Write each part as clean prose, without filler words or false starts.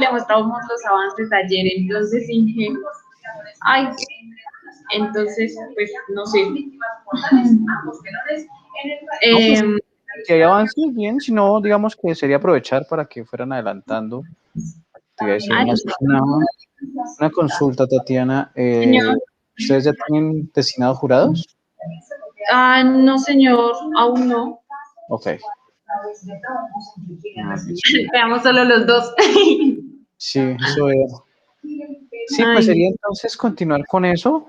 le mostramos los avances ayer, entonces Inge, ay, entonces, pues, no sé. No, pues, si hay avances, bien, si no, digamos que sería aprovechar para que fueran adelantando actividades y Ay, demás. Una consulta, Tatiana. señor. ¿Ustedes ya tienen designados jurados? Ah, no, señor, aún no. Ok. Veamos solo los dos. Sí, eso es. Sí, pues Ay, sería entonces continuar con eso.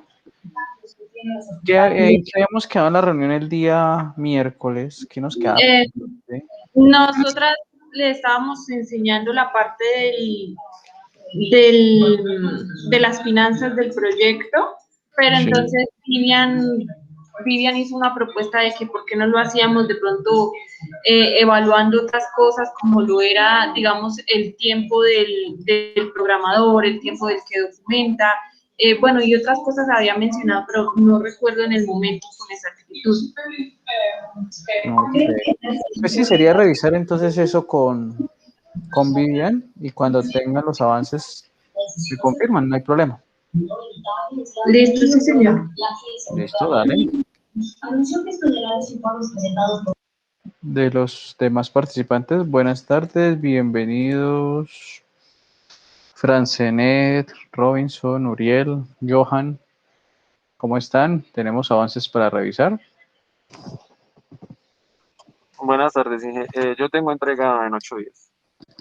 ¿En qué habíamos quedado en la reunión el día miércoles? ¿Qué nos queda eh, pendiente? nosotras le estábamos enseñando la parte de las finanzas del proyecto, pero Sí. entonces Vivian hizo una propuesta de que por qué no lo hacíamos de pronto evaluando otras cosas como lo era, digamos, el tiempo del programador, el tiempo del que documenta, bueno, y otras cosas había mencionado, pero no recuerdo en el momento con exactitud. Ok. Pues sí, sería revisar entonces eso con Vivian y cuando tengan los avances me confirman, no hay problema. Listo, sí, señor. Listo, dale. De los demás participantes, buenas tardes, bienvenidos. Francenet, Robinson, Uriel, Johan, ¿cómo están? ¿Tenemos avances para revisar? Buenas tardes, Inge. Yo tengo entrega en 8 días.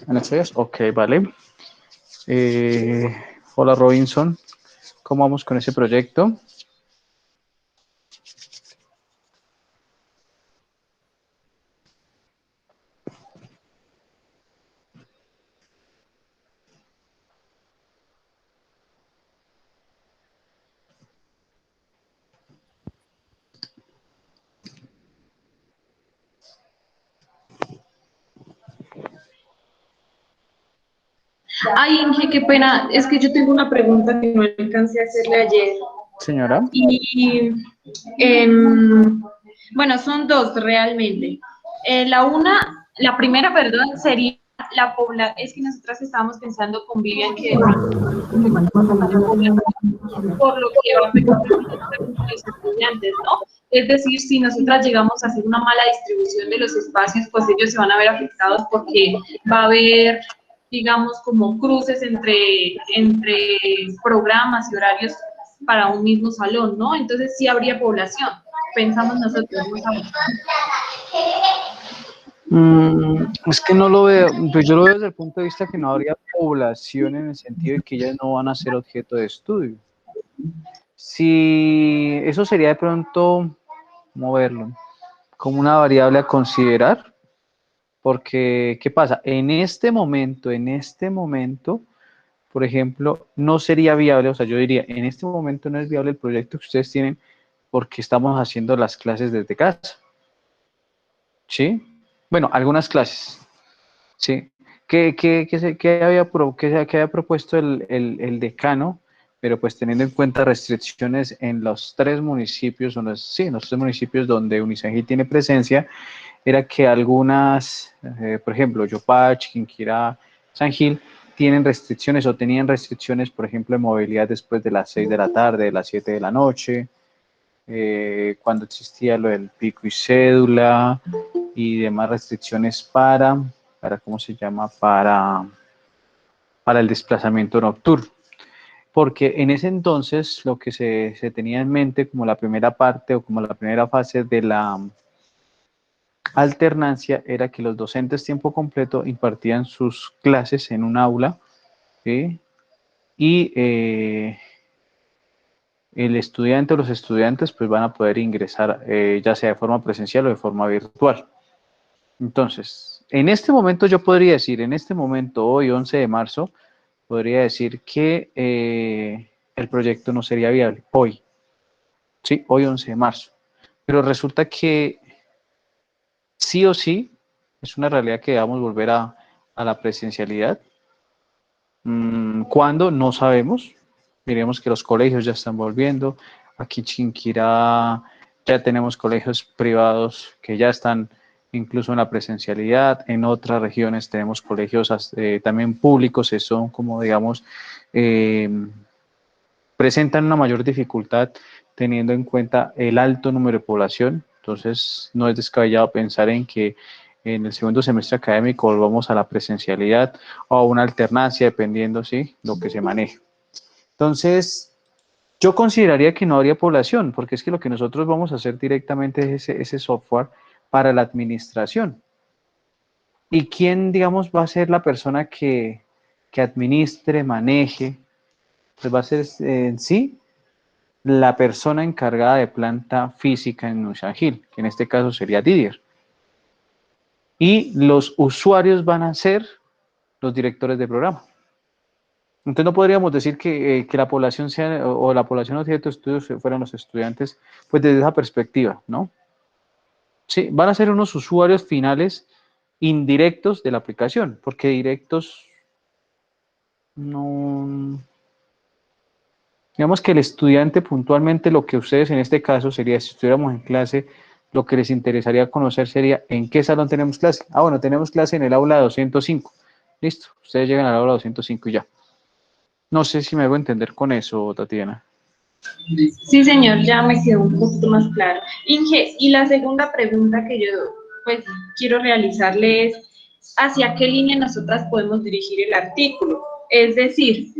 ¿En 8 días? Ok, vale. Hola Robinson, ¿cómo vamos con ese proyecto? Ay, Inge, qué pena. Es que yo tengo una pregunta que no alcancé a hacerle ayer. Señora. Y bueno, son dos realmente. La primera, perdón, sería la población. Es que nosotras estábamos pensando con Vivian que de pronto la población por lo que va a afectar a los estudiantes, ¿no? Es decir, si nosotras llegamos a hacer una mala distribución de los espacios, pues ellos se van a ver afectados porque va a haber, digamos, como cruces entre programas y horarios para un mismo salón, ¿no? Entonces sí habría población, pensamos nosotros, ¿no? Es que no lo veo, pues yo lo veo desde el punto de vista que no habría población en el sentido de que ellas no van a ser objeto de estudio. Si eso sería de pronto moverlo como una variable a considerar, porque ¿qué pasa? En este momento, por ejemplo, no sería viable, o sea, yo diría, en este momento no es viable el proyecto que ustedes tienen porque estamos haciendo las clases desde casa. ¿Sí? Bueno, algunas clases. Sí. ¿Qué había propuesto el decano? Pero pues teniendo en cuenta restricciones en los tres municipios, en los tres municipios donde Unicentro tiene presencia, era que algunas, por ejemplo, Yopach, Quinquirá, San Gil, tienen restricciones o tenían restricciones, por ejemplo, de movilidad después de las 6 de la tarde, de las 7 de la noche, cuando existía lo del pico y cédula y demás restricciones ¿cómo se llama? Para el desplazamiento nocturno. Porque en ese entonces lo que se tenía en mente como la primera parte o como la primera fase de la alternancia era que los docentes tiempo completo impartían sus clases en un aula, ¿sí? Y el estudiante o los estudiantes pues van a poder ingresar ya sea de forma presencial o de forma virtual. Entonces, en este momento yo podría decir, en este momento, hoy 11 de marzo, podría decir que el proyecto no sería viable, hoy, sí, hoy 11 de marzo. Pero resulta que sí o sí es una realidad que debamos volver a la presencialidad. ¿Cuándo? No sabemos. Miremos que los colegios ya están volviendo. Aquí en Chinquirá ya tenemos colegios privados que ya están incluso en la presencialidad. En otras regiones tenemos colegios también públicos que son como, digamos, presentan una mayor dificultad teniendo en cuenta el alto número de población. Entonces, no es descabellado pensar en que en el segundo semestre académico volvamos a la presencialidad o a una alternancia, dependiendo, ¿sí?, lo que se maneje. Entonces, yo consideraría que no habría población, porque es que lo que nosotros vamos a hacer directamente es ese software para la administración. ¿Y quién, digamos, va a ser la persona que administre, maneje? Pues va a ser en sí la persona encargada de planta física en Nushagil, que en este caso sería Didier. Y los usuarios van a ser los directores de programa. Entonces no podríamos decir que la población sea, o la población objeto de estudios fueran los estudiantes, pues desde esa perspectiva, ¿no? Sí, van a ser unos usuarios finales indirectos de la aplicación, porque directos no... Digamos que el estudiante puntualmente lo que ustedes en este caso sería, si estuviéramos en clase, lo que les interesaría conocer sería en qué salón tenemos clase. Ah, bueno, tenemos clase en el aula 205. Listo, ustedes llegan al aula 205 y ya. No sé si me hago entender con eso, Tatiana. Sí, señor, ya me quedó un poquito más claro. Inge, y la segunda pregunta que yo pues quiero realizarle es, ¿hacia qué línea nosotras podemos dirigir el artículo? Es decir,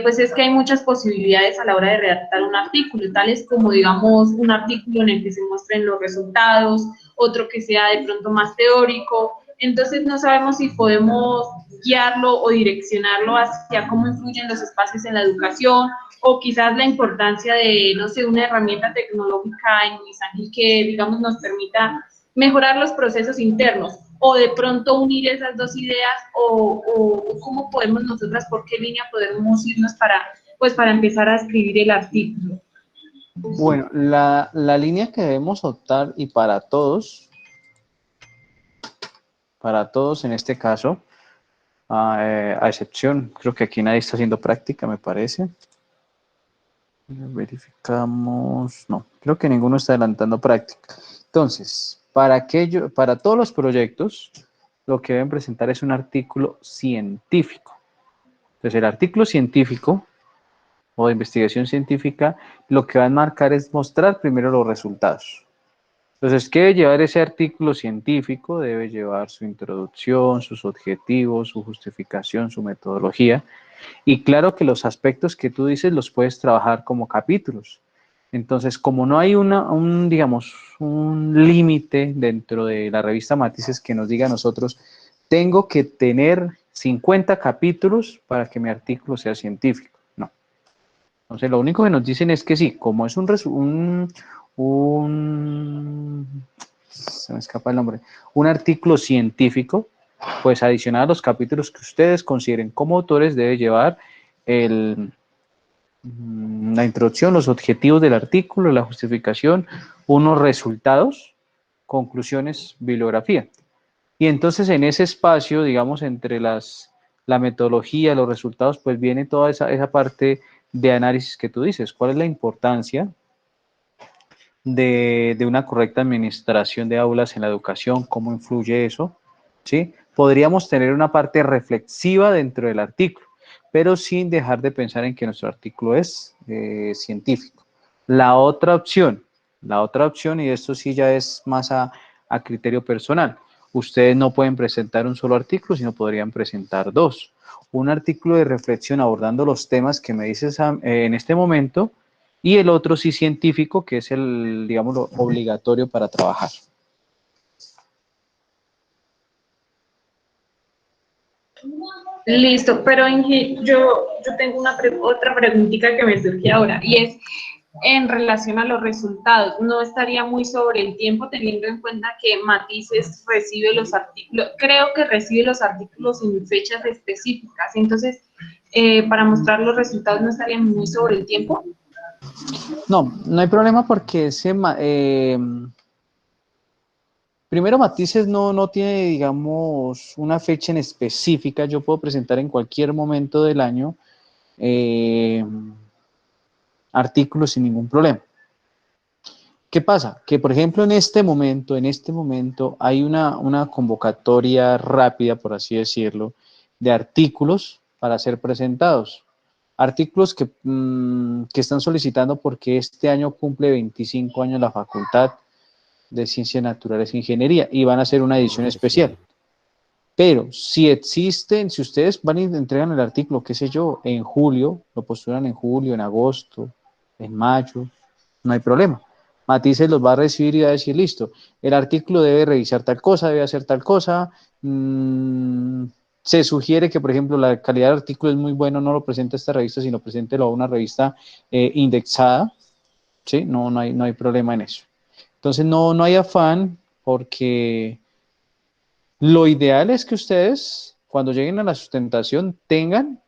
pues es que hay muchas posibilidades a la hora de redactar un artículo, tales como, digamos, un artículo en el que se muestren los resultados, otro que sea de pronto más teórico. Entonces no sabemos si podemos guiarlo o direccionarlo hacia cómo influyen los espacios en la educación, o quizás la importancia de, no sé, una herramienta tecnológica en Unisangil que, digamos, nos permita mejorar los procesos internos, o de pronto unir esas dos ideas, o cómo podemos nosotras, por qué línea podemos irnos pues, para empezar a escribir el artículo. Bueno, la línea que debemos optar, y para todos en este caso, a excepción, creo que aquí nadie está haciendo práctica, me parece. Verificamos, no, creo que ninguno está adelantando práctica. Entonces, para todos los proyectos, lo que deben presentar es un artículo científico. Entonces, el artículo científico o de investigación científica, lo que va a enmarcar es mostrar primero los resultados. Entonces, ¿qué debe llevar ese artículo científico? Debe llevar su introducción, sus objetivos, su justificación, su metodología. Y claro que los aspectos que tú dices los puedes trabajar como capítulos. Entonces, como no hay digamos, un límite dentro de la revista Matices que nos diga a nosotros, tengo que tener 50 capítulos para que mi artículo sea científico. No. Entonces, lo único que nos dicen es que sí, como es se me escapa el nombre, un artículo científico, pues adicional a los capítulos que ustedes consideren como autores, debe llevar la introducción, los objetivos del artículo, la justificación, unos resultados, conclusiones, bibliografía. Y entonces en ese espacio, digamos, entre la metodología, los resultados, pues viene toda esa parte de análisis que tú dices. ¿Cuál es la importancia de una correcta administración de aulas en la educación? ¿Cómo influye eso? ¿Sí? Podríamos tener una parte reflexiva dentro del artículo, pero sin dejar de pensar en que nuestro artículo es científico. La otra opción, y esto sí ya es más a criterio personal, ustedes no pueden presentar un solo artículo, sino podrían presentar dos. Un artículo de reflexión abordando los temas que me dices en este momento, y el otro sí científico, que es el, digamos, lo obligatorio para trabajar. Listo, pero Inge, yo tengo otra preguntita que me surge ahora, y es en relación a los resultados. No estaría muy sobre el tiempo, teniendo en cuenta que Matices recibe los artículos, creo que recibe los artículos en fechas específicas, entonces, para mostrar los resultados no estaría muy sobre el tiempo. No, no hay problema porque primero Matices no tiene, digamos, una fecha en específica. Yo puedo presentar en cualquier momento del año artículos sin ningún problema. ¿Qué pasa? Que, por ejemplo, en este momento hay una convocatoria rápida, por así decirlo, de artículos para ser presentados. Artículos que están solicitando porque este año cumple 25 años la Facultad de Ciencias Naturales e Ingeniería y van a hacer una edición especial. Pero si existen, si ustedes van y entregan el artículo, qué sé yo, en julio, lo postulan en julio, en agosto, en mayo, no hay problema. Matices los va a recibir y va a decir, listo, el artículo debe revisar tal cosa, debe hacer tal cosa. Se sugiere que, por ejemplo, la calidad del artículo es muy buena, no lo presente a esta revista, sino preséntelo a una revista indexada, ¿sí? No hay problema en eso. Entonces, no hay afán porque lo ideal es que ustedes, cuando lleguen a la sustentación, tengan,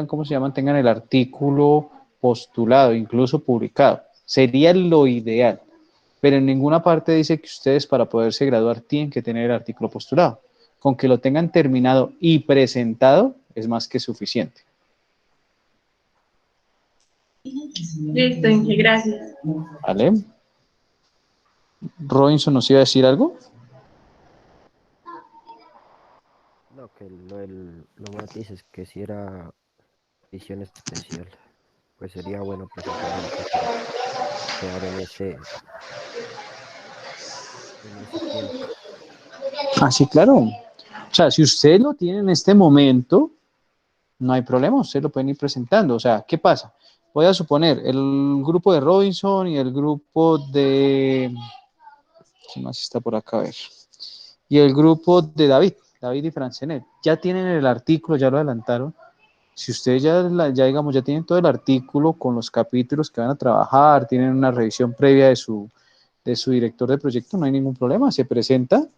¿cómo se llaman? Tengan el artículo postulado, incluso publicado. Sería lo ideal, pero en ninguna parte dice que ustedes para poderse graduar tienen que tener el artículo postulado. Con que lo tengan terminado y presentado es más que suficiente. Listo, Inge, gracias. ¿Vale? ¿Robinson nos iba a decir algo? No, que lo matices, que si era edición especial, pues sería bueno presentarlo antes para quedar en ese tiempo. Ah, sí, claro. O sea, si ustedes lo tienen en este momento, no hay problema, ustedes lo pueden ir presentando. O sea, ¿qué pasa? Voy a suponer, el grupo de Robinson y el grupo de... ¿Quién más está por acá? A ver. Y el grupo de David y Francenet. Ya tienen el artículo, ya lo adelantaron. Si ustedes digamos, ya tienen todo el artículo con los capítulos que van a trabajar, tienen una revisión previa de su director de proyecto, no hay ningún problema, se presenta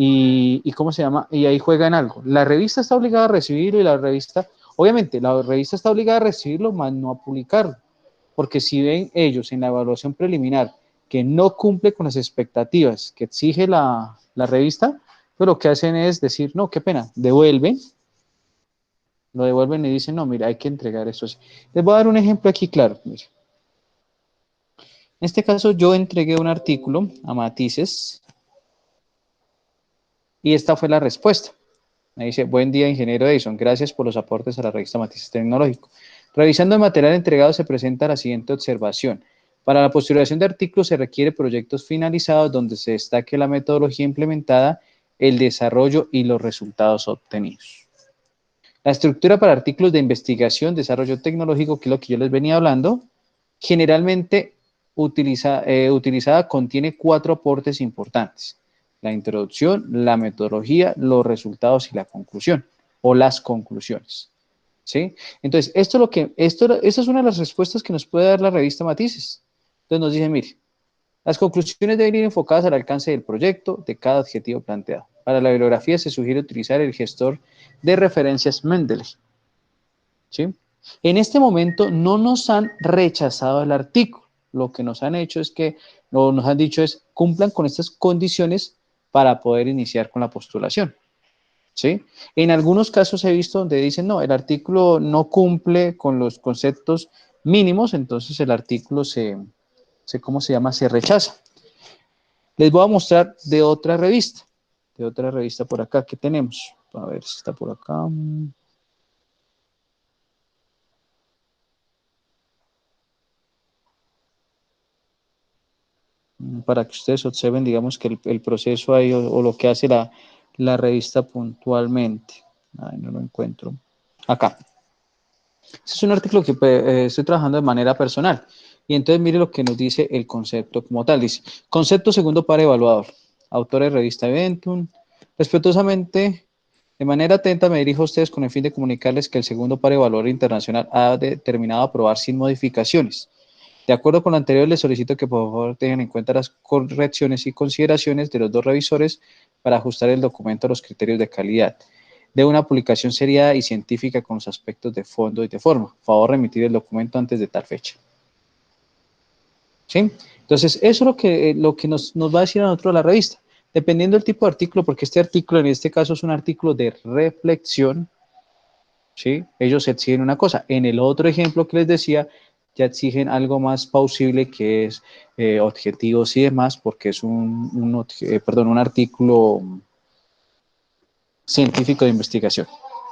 y ¿cómo se llama? Y ahí juegan algo. La revista está obligada a recibirlo y la revista, obviamente, la revista está obligada a recibirlo, más no a publicarlo, porque si ven ellos en la evaluación preliminar que no cumple con las expectativas que exige la revista, pues lo que hacen es decir, no, qué pena, lo devuelven y dicen, no, mira, hay que entregar eso así. Les voy a dar un ejemplo aquí claro. Mira. En este caso yo entregué un artículo a Matices y esta fue la respuesta. Me dice, buen día, ingeniero Edison, gracias por los aportes a la revista Matices Tecnológico. Revisando el material entregado se presenta la siguiente observación. Para la postulación de artículos se requiere proyectos finalizados donde se destaque la metodología implementada, el desarrollo y los resultados obtenidos. La estructura para artículos de investigación, desarrollo tecnológico, que es lo que yo les venía hablando, generalmente utilizada contiene 4 aportes importantes. La introducción, la metodología, los resultados y la conclusión, o las conclusiones. ¿Sí? Entonces, esta es una de las respuestas que nos puede dar la revista Matices. Entonces nos dice, mire, las conclusiones deben ir enfocadas al alcance del proyecto de cada objetivo planteado. Para la bibliografía se sugiere utilizar el gestor de referencias Mendeley. ¿Sí? En este momento no nos han rechazado el artículo. Lo que nos han hecho es que, o nos han dicho es, cumplan con estas condiciones para poder iniciar con la postulación. ¿Sí? En algunos casos he visto donde dicen, no, el artículo no cumple con los conceptos mínimos, entonces el artículo ¿cómo se llama? Se rechaza. Les voy a mostrar de otra revista por acá que tenemos. A ver si está por acá. Para que ustedes observen, digamos, que el proceso ahí o lo que hace la revista puntualmente. Ay, no lo encuentro. Acá. Este es un artículo que estoy trabajando de manera personal. Y entonces mire lo que nos dice el concepto como tal. Dice, concepto segundo para evaluador. Autores revista Eventum. Respetuosamente, de manera atenta me dirijo a ustedes con el fin de comunicarles que el segundo para evaluador internacional ha determinado aprobar sin modificaciones. De acuerdo con lo anterior, les solicito que por favor tengan en cuenta las correcciones y consideraciones de los 2 revisores para ajustar el documento a los criterios de calidad de una publicación seriada y científica con los aspectos de fondo y de forma. Por favor, remitir el documento antes de tal fecha. ¿Sí? Entonces, eso es lo que nos va a decir a nosotros la revista. Dependiendo del tipo de artículo, porque este artículo en este caso es un artículo de reflexión, ¿sí? Ellos exigen una cosa. En el otro ejemplo que les decía, ya exigen algo más plausible, que es objetivos y demás, porque es un artículo científico de investigación,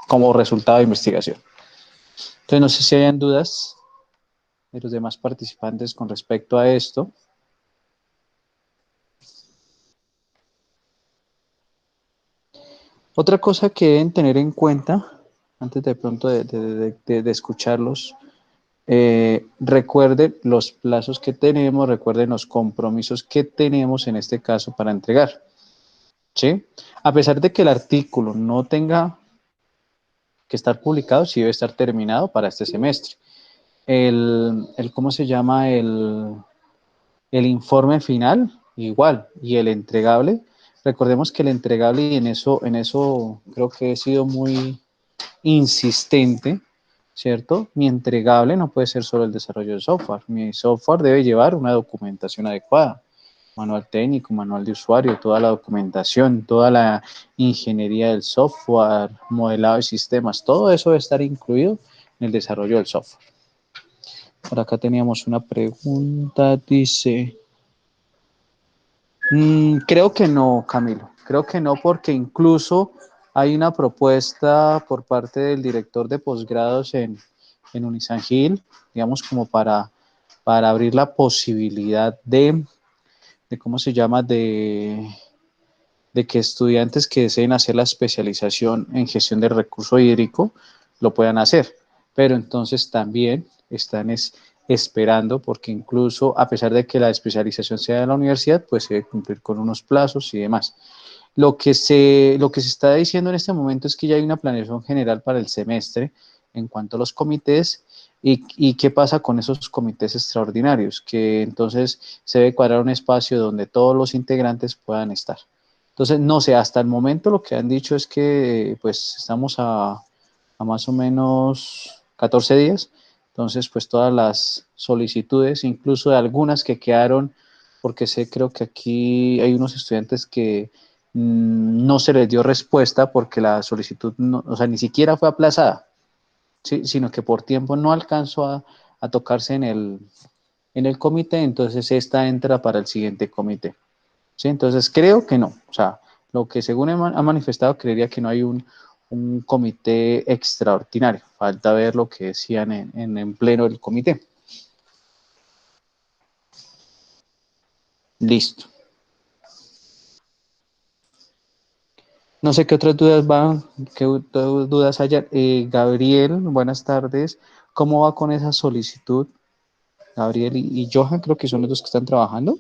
como resultado de investigación. Entonces, no sé si hayan dudas de los demás participantes con respecto a esto. Otra cosa que deben tener en cuenta, antes de pronto de escucharlos, recuerden los plazos que tenemos, recuerden los compromisos que tenemos en este caso para entregar, ¿sí? A pesar de que el artículo no tenga que estar publicado, sí debe estar terminado para este semestre. ¿Cómo se llama? El informe final, igual, y el entregable. Recordemos que el entregable, y en eso creo que he sido muy insistente, ¿cierto? Mi entregable no puede ser solo el desarrollo del software. Mi software debe llevar una documentación adecuada, manual técnico, manual de usuario, toda la documentación, toda la ingeniería del software, modelado de sistemas, todo eso debe estar incluido en el desarrollo del software. Por acá teníamos una pregunta, dice... creo que no, Camilo. Creo que no, porque incluso hay una propuesta por parte del director de posgrados en Unisan Gil, digamos, como para abrir la posibilidad de ¿cómo se llama? De que estudiantes que deseen hacer la especialización en gestión del recurso hídrico lo puedan hacer. Pero entonces también están esperando, porque incluso a pesar de que la especialización sea de la universidad, pues se debe cumplir con unos plazos y demás. Lo que se está diciendo en este momento es que ya hay una planeación general para el semestre en cuanto a los comités y qué pasa con esos comités extraordinarios, que entonces se debe cuadrar un espacio donde todos los integrantes puedan estar. Entonces, no sé, hasta el momento lo que han dicho es que pues estamos a más o menos 14 días, entonces pues todas las solicitudes, incluso de algunas que quedaron, porque creo que aquí hay unos estudiantes que no se les dio respuesta porque la solicitud, no, o sea, ni siquiera fue aplazada, ¿sí? Sino que por tiempo no alcanzó a tocarse en el comité, entonces esta entra para el siguiente comité. ¿Sí? Entonces creo que no, o sea, lo que según ha manifestado, creería que no hay un comité extraordinario, falta ver lo que decían en pleno del comité. Listo. No sé qué otras dudas van, qué otras dudas haya. Gabriel, buenas tardes. ¿Cómo va con esa solicitud? Gabriel y Johan, creo que son los dos que están trabajando.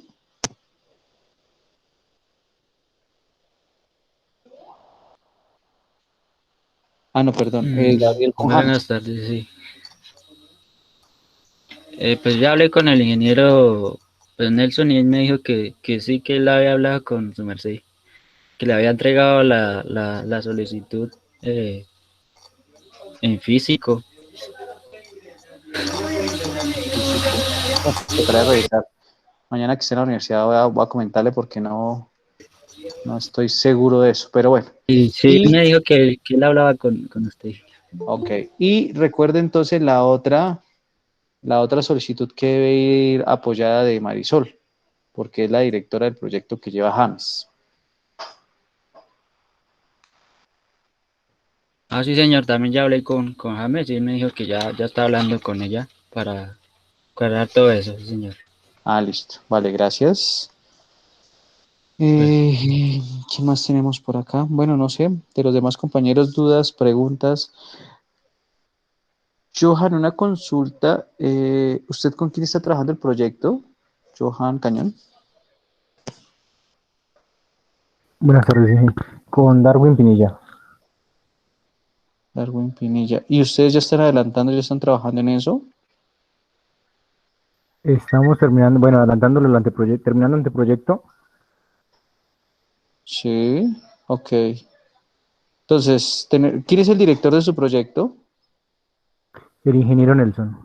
Ah, no, perdón. Gabriel con James. Buenas tardes, sí. Pues ya hablé con el ingeniero pues Nelson y él me dijo que sí, que él había hablado con su merced, que le había entregado la solicitud en físico. Físico. Bueno, tocará revisar. Mañana que esté en la universidad voy a comentarle porque no estoy seguro de eso, pero bueno. Y sí, él Y, me dijo que él hablaba con usted. ok, y recuerde entonces la otra solicitud que debe ir apoyada de Marisol, porque es la directora del proyecto que lleva James. Ah, sí, señor, también ya hablé con James y él me dijo que ya está hablando con ella para cuadrar todo eso, sí, señor. Ah, listo. Vale, gracias. Pues, ¿Qué más tenemos por acá? Bueno, no sé, de los demás compañeros, dudas, preguntas. Johan, una consulta. ¿Usted con quién está trabajando el proyecto? Johan Cañón. Buenas tardes, sí. Con Darwin Pinilla. Darwin Pinilla. ¿Y ustedes ya están adelantando, ya están trabajando en eso? Estamos terminando, bueno, adelantándolo el anteproyecto, terminando el anteproyecto. Sí, ok. Entonces, ¿quién es el director de su proyecto? El ingeniero Nelson.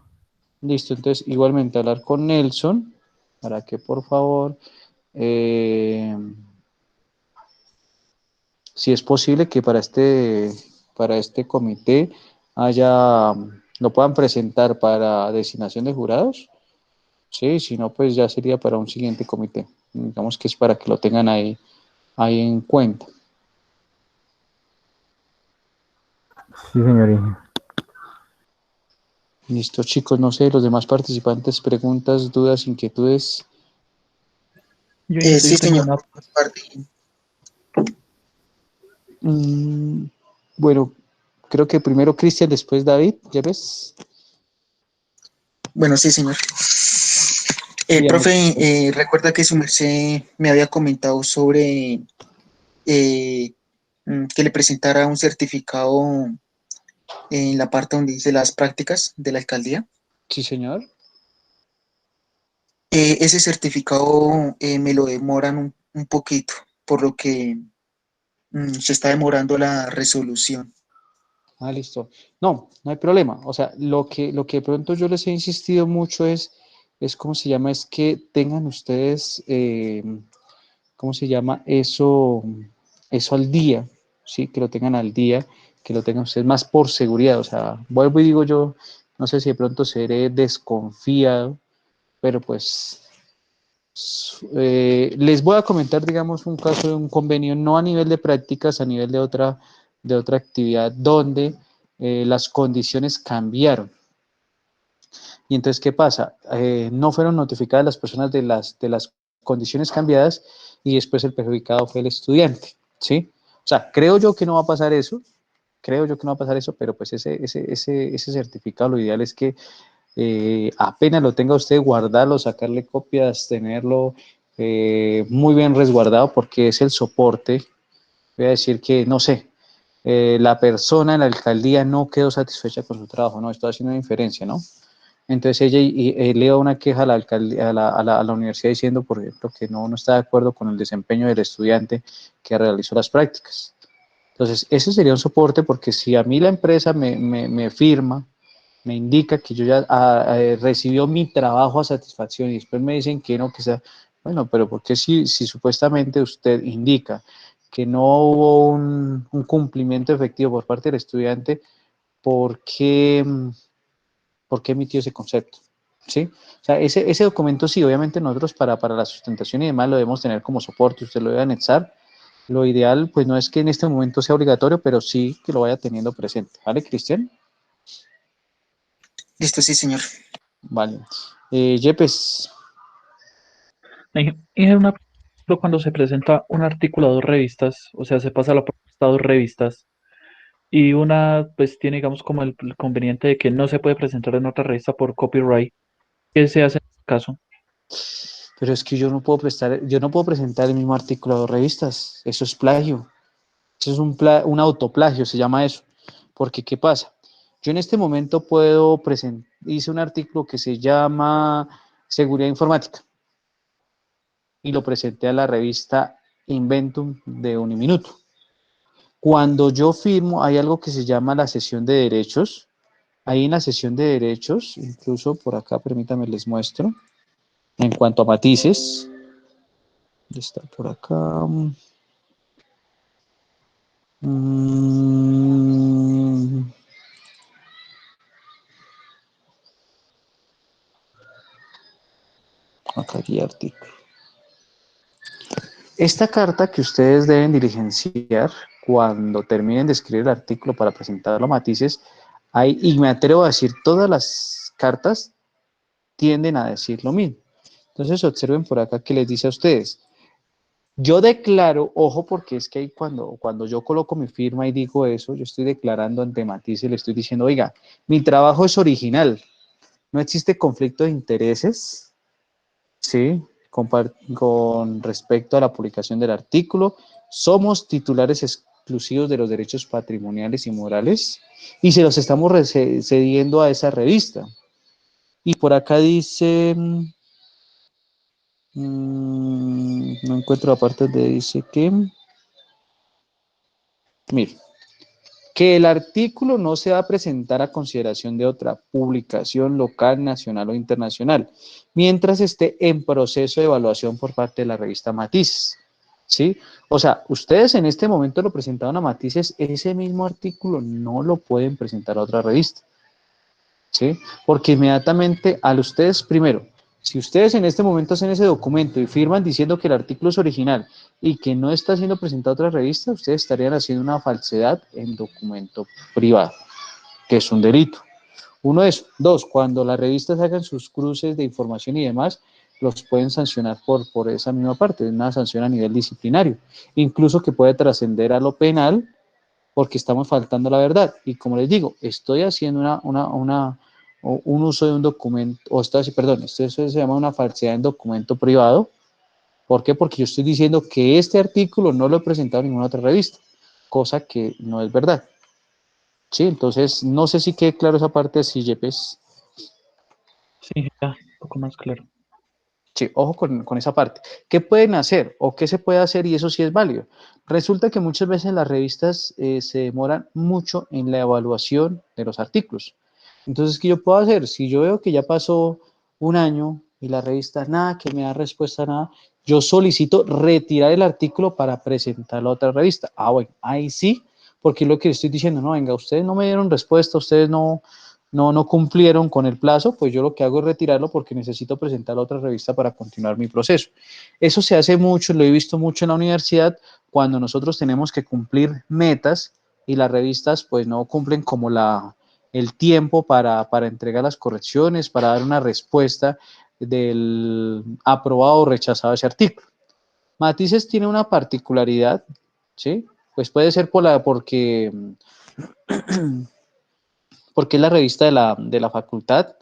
Listo, entonces igualmente hablar con Nelson para que por favor, eh, si es posible que para este comité haya lo puedan presentar para designación de jurados. Sí, si no, pues ya sería para un siguiente comité. Digamos que es para que lo tengan ahí en cuenta. Sí, señor Inge. Listo, chicos, no sé, los demás participantes, preguntas, dudas, inquietudes. Sí, señor. Bueno, creo que primero Cristian, después David, ¿ya ves? Bueno, sí, señor. Dígame. Profe, recuerda que su merced me había comentado sobre que le presentara un certificado en la parte donde dice las prácticas de la alcaldía. Sí, señor. Ese certificado me lo demoran un poquito, por lo que se está demorando la resolución. Ah, listo. No, no hay problema. O sea, lo que de pronto yo les he insistido mucho es ¿cómo se llama? Es que tengan ustedes, ¿cómo se llama? Eso al día, ¿sí? Que lo tengan al día, que lo tengan ustedes más por seguridad. O sea, vuelvo y digo yo, no sé si de pronto seré desconfiado, pero pues les voy a comentar, digamos, un caso de un convenio, no a nivel de prácticas, a nivel de otra actividad, donde las condiciones cambiaron. Y entonces, ¿qué pasa? No fueron notificadas las personas de las condiciones cambiadas y después el perjudicado fue el estudiante, ¿sí? O sea, creo yo que no va a pasar eso, pero pues ese certificado, lo ideal es que apenas lo tenga usted, guardarlo, sacarle copias, tenerlo muy bien resguardado, porque es el soporte. Voy a decir que, no sé, la persona en la alcaldía no quedó satisfecha con su trabajo, no, estoy haciendo una inferencia, ¿no? Entonces ella eleva una queja a la alcaldía, a la universidad diciendo, por ejemplo, que no está de acuerdo con el desempeño del estudiante que realizó las prácticas. Entonces, ese sería un soporte, porque si a mí la empresa me firma, me indica que yo ya recibió mi trabajo a satisfacción y después me dicen que no, que sea, bueno, pero ¿por qué si supuestamente usted indica que no hubo un cumplimiento efectivo por parte del estudiante, ¿por qué, por qué emitió ese concepto? ¿Sí? O sea, ese documento sí, obviamente nosotros para la sustentación y demás lo debemos tener como soporte, usted lo debe anexar. Lo ideal, pues no es que en este momento sea obligatorio, pero sí que lo vaya teniendo presente. ¿Vale, Cristian? Listo, sí, señor. Vale. Yepes. Es una, cuando se presenta un artículo a dos revistas, o sea, se pasa la propuesta a dos revistas y una pues tiene digamos como el conveniente de que no se puede presentar en otra revista por copyright. ¿Qué se hace en este caso? Pero es que yo no puedo presentar el mismo artículo a dos revistas. Eso es plagio. Eso es un autoplagio, se llama eso. Porque, ¿qué pasa? Yo en este momento hice un artículo que se llama Seguridad Informática y lo presenté a la revista Inventum de Uniminuto. Cuando yo firmo, hay algo que se llama la sesión de derechos. Ahí en la sesión de derechos, incluso por acá, permítanme les muestro, en cuanto a matices, está por acá. Mm, acá hay artículo. Esta carta que ustedes deben diligenciar cuando terminen de escribir el artículo para presentar los matices, y me atrevo a decir, todas las cartas tienden a decir lo mismo. Entonces observen por acá que les dice a ustedes, yo declaro, ojo, porque es que ahí cuando yo coloco mi firma y digo eso, yo estoy declarando ante matices, le estoy diciendo, oiga, mi trabajo es original, no existe conflicto de intereses, ¿sí? Con respecto a la publicación del artículo, somos titulares exclusivos de los derechos patrimoniales y morales y se los estamos cediendo a esa revista. Y por acá dice, no encuentro la parte donde dice que, mire, que el artículo no se va a presentar a consideración de otra publicación local, nacional o internacional, mientras esté en proceso de evaluación por parte de la revista Matices, ¿sí? O sea, ustedes en este momento lo presentaron a Matices, ese mismo artículo no lo pueden presentar a otra revista. ¿sí? Porque inmediatamente al ustedes, primero, si ustedes en este momento hacen ese documento y firman diciendo que el artículo es original y que no está siendo presentado a otra revista, ustedes estarían haciendo una falsedad en documento privado, que es un delito. Uno es, dos, cuando las revistas hagan sus cruces de información y demás, los pueden sancionar por esa misma parte, una sanción a nivel disciplinario, incluso que puede trascender a lo penal porque estamos faltando a la verdad. Y como les digo, estoy haciendo un uso de un documento, o estoy, perdón, esto se llama una falsedad en documento privado. ¿Por qué? Porque yo estoy diciendo que este artículo no lo he presentado en ninguna otra revista, cosa que no es verdad. Sí, entonces no sé si quede claro esa parte de CGPs. Sí, ya, un poco más claro. Sí, ojo con esa parte. ¿Qué pueden hacer o qué se puede hacer y eso sí es válido? Resulta que muchas veces las revistas se demoran mucho en la evaluación de los artículos. Entonces, ¿qué yo puedo hacer? Si yo veo que ya pasó un año y la revista nada, que me da respuesta a nada, yo solicito retirar el artículo para presentarlo a otra revista. Ah, bueno, ahí sí, porque es lo que estoy diciendo, no, venga, ustedes no me dieron respuesta, ustedes no cumplieron con el plazo, pues yo lo que hago es retirarlo porque necesito presentar a otra revista para continuar mi proceso. Eso se hace mucho, lo he visto mucho en la universidad, cuando nosotros tenemos que cumplir metas y las revistas pues no cumplen como el tiempo para entregar las correcciones, para dar una respuesta del aprobado o rechazado ese artículo. Matices tiene una particularidad, ¿sí? Pues puede ser porque es la revista de la facultad.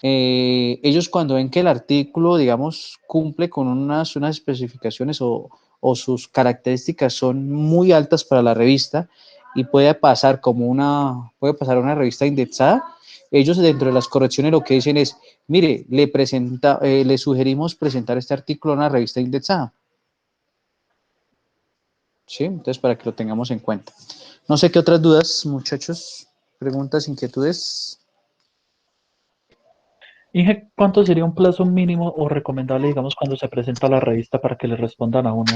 Ellos cuando ven que el artículo, digamos, cumple con unas especificaciones o sus características son muy altas para la revista y puede pasar a una revista indexada, ellos dentro de las correcciones lo que dicen es, mire, le sugerimos presentar este artículo a una revista indexada. ¿Sí? Entonces, para que lo tengamos en cuenta. No sé qué otras dudas, muchachos, preguntas, inquietudes. Inge, ¿cuánto sería un plazo mínimo o recomendable, digamos, cuando se presenta a la revista para que le respondan a uno?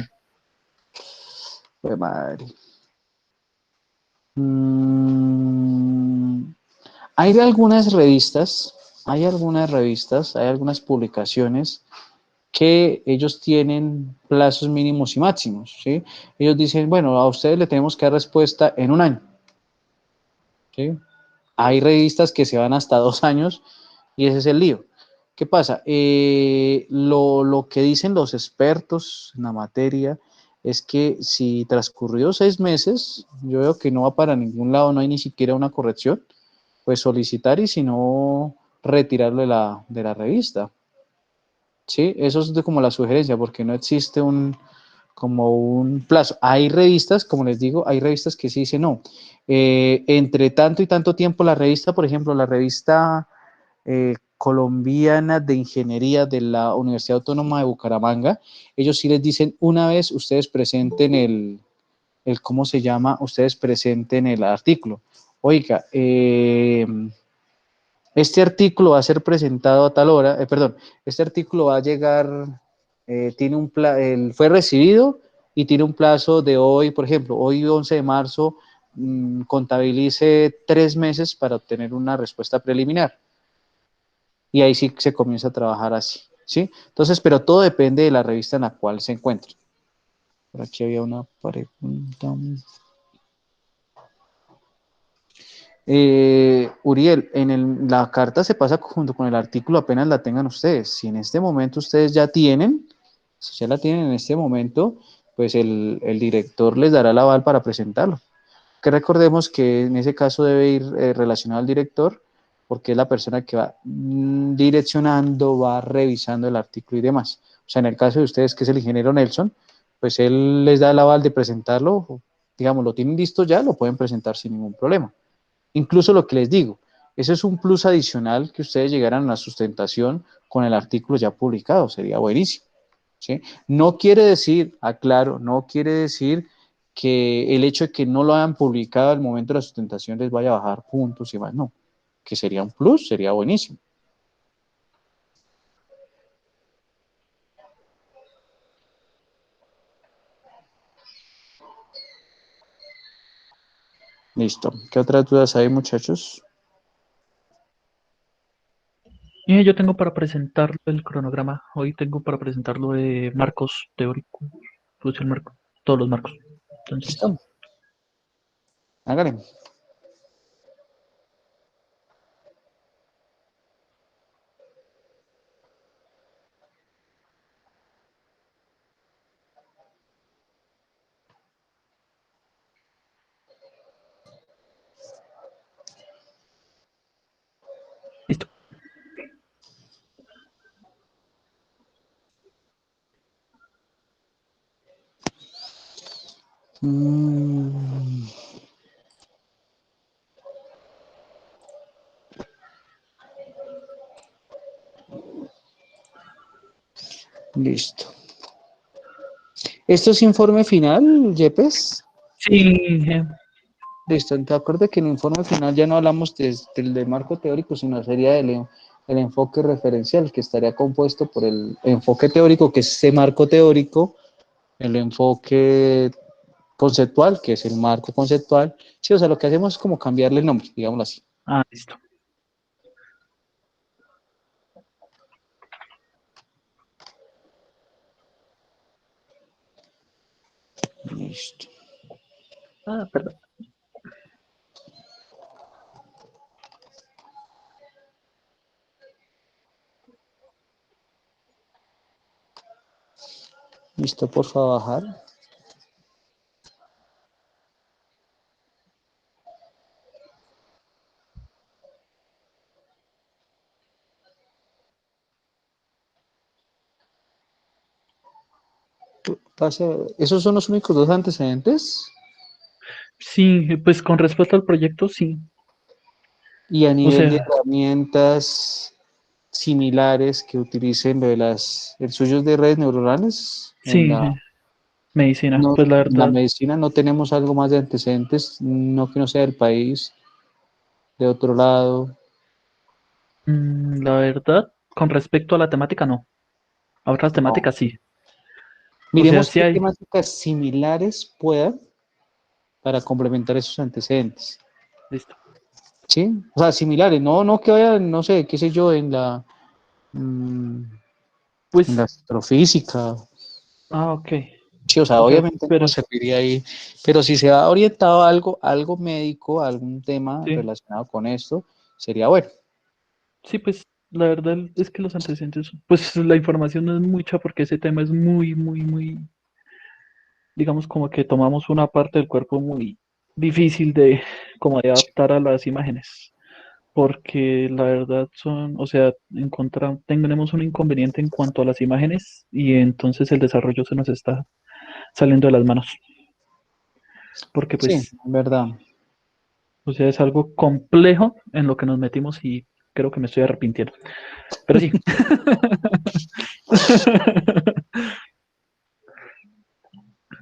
Pues madre. Mm, hay algunas publicaciones que ellos tienen plazos mínimos y máximos, ¿sí? Ellos dicen, bueno, a ustedes le tenemos que dar respuesta en un año, ¿sí? Hay revistas que se van hasta 2 años y ese es el lío. ¿Qué pasa? Lo que dicen los expertos en la materia es que si transcurrió 6 meses, yo veo que no va para ningún lado, no hay ni siquiera una corrección, pues solicitar y si no, retirarlo de la revista. Sí, eso es como la sugerencia, porque no existe como un plazo. Hay revistas, como les digo, hay revistas que sí dicen no. Entre tanto y tanto tiempo la revista, por ejemplo, la revista colombiana de ingeniería de la Universidad Autónoma de Bucaramanga, ellos sí les dicen una vez ustedes presenten ¿cómo se llama? Ustedes presenten el artículo. Oiga, este artículo va a ser presentado a tal hora, perdón, este artículo va a llegar, fue recibido y tiene un plazo de hoy, por ejemplo, hoy 11 de marzo, contabilice 3 meses para obtener una respuesta preliminar. Y ahí sí se comienza a trabajar así, ¿sí? Entonces, pero todo depende de la revista en la cual se encuentre. Por aquí había una pregunta. Uriel, la carta se pasa junto con el artículo apenas la tengan ustedes. Si en este momento ustedes ya tienen, si ya la tienen en este momento, pues el director les dará el aval para presentarlo. Que recordemos que en ese caso debe ir relacionado al director, porque es la persona que va direccionando, va revisando el artículo y demás. O sea, en el caso de ustedes, que es el ingeniero Nelson, pues él les da el aval de presentarlo, digamos, lo tienen listo ya, lo pueden presentar sin ningún problema. Incluso lo que les digo, eso es un plus adicional que ustedes llegaran a la sustentación con el artículo ya publicado, sería buenísimo, ¿sí? No quiere decir, aclaro, no quiere decir que el hecho de que no lo hayan publicado al momento de la sustentación les vaya a bajar puntos y más, no, que sería un plus, sería buenísimo. Listo. ¿Qué otras dudas hay, muchachos? Y yo tengo para presentarlo el cronograma. Hoy tengo para presentarlo de marcos teóricos, pues el marco, todos los marcos. Entonces, ¿Listo? Hágale. listo. Mm, listo. ¿Esto es informe final, Yepes? Sí, Listo. Te acuerdas que en el informe final ya no hablamos del marco teórico, sino sería el enfoque referencial, que estaría compuesto por el enfoque teórico, que es ese marco teórico, el enfoque conceptual, que es el marco conceptual. Sí, o sea, lo que hacemos es como cambiarle el nombre, digámoslo así. listo. Listo. Perdón. Listo, por favor, bajar. ¿Esos son los únicos dos antecedentes? Sí, pues con respecto al proyecto, sí. Y a O nivel de sea, herramientas similares que utilicen lo de el suyo es de redes neuronales, en sí, medicina. no, Pues la en la verdad, medicina no tenemos algo más de antecedentes, no que no sea del país, de otro lado. la verdad, con respecto a la temática, no. A otras No. temáticas, sí. O sea, Miremos sí qué hay. temáticas similares puedan para complementar esos antecedentes. Listo. ¿Sí? O sea, similares, no que vayan, no sé, qué sé yo, mm, en la Pues, astrofísica. ok. Sí, o sea, O sea, obviamente no pero nos serviría ahí, pero si se va orientado a algo médico, a algún tema sí, relacionado con esto, sería bueno. sí, pues la verdad es que los antecedentes, pues la información no es mucha porque ese tema es muy, muy, muy, digamos como que tomamos una parte del cuerpo muy difícil de como de adaptar a las imágenes. Porque la verdad son, o sea, tenemos un inconveniente en cuanto a las imágenes y entonces el desarrollo se nos está saliendo de las manos. Porque Sí, pues, en verdad. o sea, es algo complejo en lo que nos metimos y creo que me estoy arrepintiendo. Pero sí.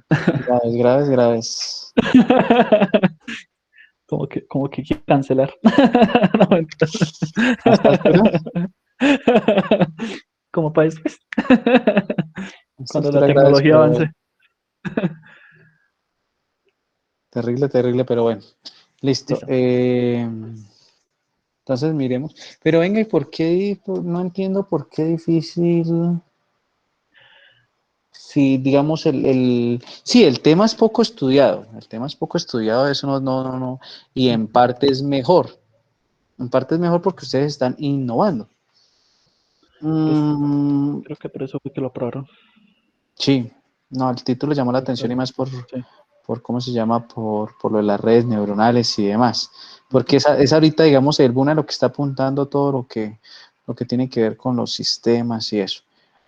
Graves, graves, graves. Como que quiero cancelar. No, mentira. ¿Hasta espera? Como para después. Hasta Cuando la espera graves, tecnología pero bueno. avance. Terrible, terrible, pero bueno. Listo. Listo. Entonces miremos. Pero venga, ¿y por qué? No entiendo por qué difícil. Si digamos sí, el tema es poco estudiado, el tema es poco estudiado, eso no, y en parte es mejor, porque ustedes están innovando. Pues Mm, creo que por eso fue que lo aprobaron. sí, no, el título llamó la Pues, atención y más sí. por ¿cómo se llama? Por lo de las redes neuronales y demás, porque Ujú. es ahorita, digamos, el Buna lo que está apuntando todo lo que tiene que ver con los sistemas y eso.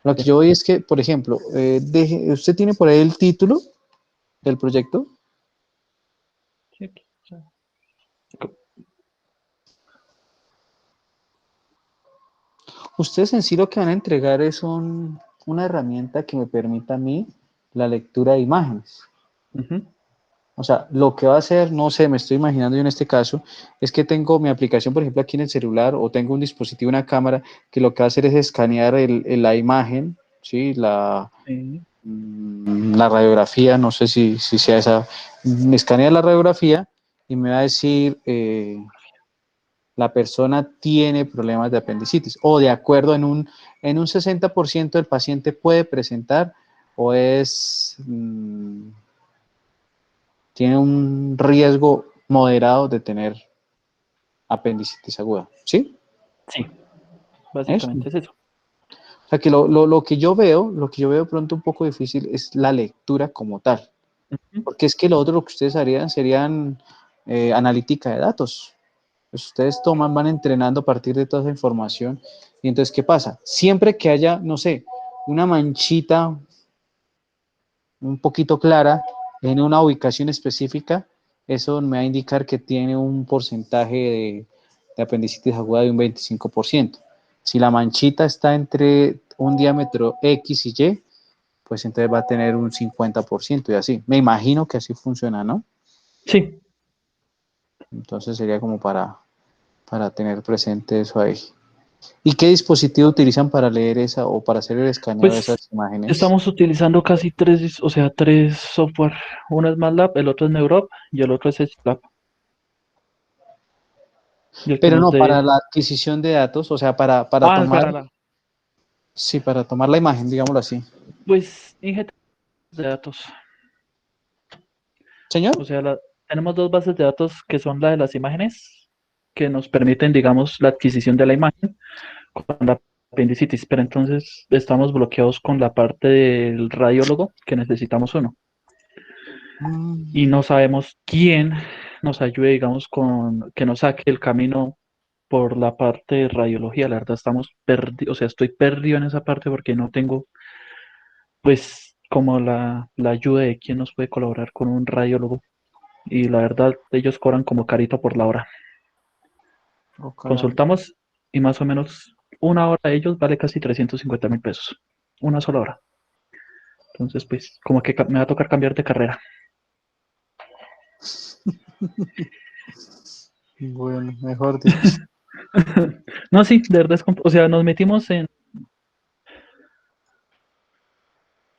Lo que Sí. yo voy es que, por ejemplo, ¿usted tiene por ahí el título del proyecto? Sí, aquí, o sea, Ustedes en sí lo que van a entregar es una herramienta que me permita a mí la lectura de imágenes. ujú. O sea, lo que va a hacer, no sé, me estoy imaginando yo en este caso, es que tengo mi aplicación, por ejemplo, aquí en el celular, o tengo un dispositivo, una cámara, que lo que va a hacer es escanear la imagen, ¿sí? Sí. La radiografía, no sé si sea esa, me escanea la radiografía y me va a decir, la persona tiene problemas de apendicitis, o de acuerdo en un 60% del paciente puede presentar, o tiene un riesgo moderado de tener apendicitis aguda, ¿sí? Sí, Eso. básicamente es eso. O sea que lo que yo veo pronto un poco difícil es la lectura como tal, Ujú. porque es que lo otro lo que ustedes harían serían analítica de datos. Pues ustedes van entrenando a partir de toda esa información, y entonces, ¿qué pasa? Siempre que haya, no sé, una manchita un poquito clara en una ubicación específica, eso me va a indicar que tiene un porcentaje de apendicitis aguda de un 25%. Si la manchita está entre un diámetro X y Y, pues entonces va a tener un 50% y así. Me imagino que así funciona, ¿no? Sí, Entonces sería como para tener presente eso ahí. ¿Y qué dispositivo utilizan para leer esa o para hacer el escaneo de pues esas imágenes? estamos utilizando casi tres, o sea, tres software. Uno es MATLAB, el otro es Neurop y el otro es SketchUp. Y el que Pero nos no, para dé... la adquisición de datos, o sea, para Ah, tomar, para la... sí, para tomar la imagen, digámoslo así. Pues ING de datos. Señor, O sea, tenemos dos bases de datos que son la de las imágenes, que nos permiten, digamos, la adquisición de la imagen con la apendicitis, pero entonces estamos bloqueados con la parte del radiólogo, que necesitamos uno. Y no sabemos quién nos ayude, digamos, con que nos saque el camino por la parte de radiología. La verdad, estamos perdidos, o sea, estoy perdido en esa parte porque no tengo, pues, como la ayuda de quién nos puede colaborar con un radiólogo. Y la verdad, ellos cobran como carito por la hora. oh, caramba. Consultamos y más o menos una hora de ellos vale casi 350.000 pesos. Una sola hora. Entonces, pues, como que me va a tocar cambiar de carrera. Bueno, mejor dicho. No, sí, de verdad o sea, nos metimos en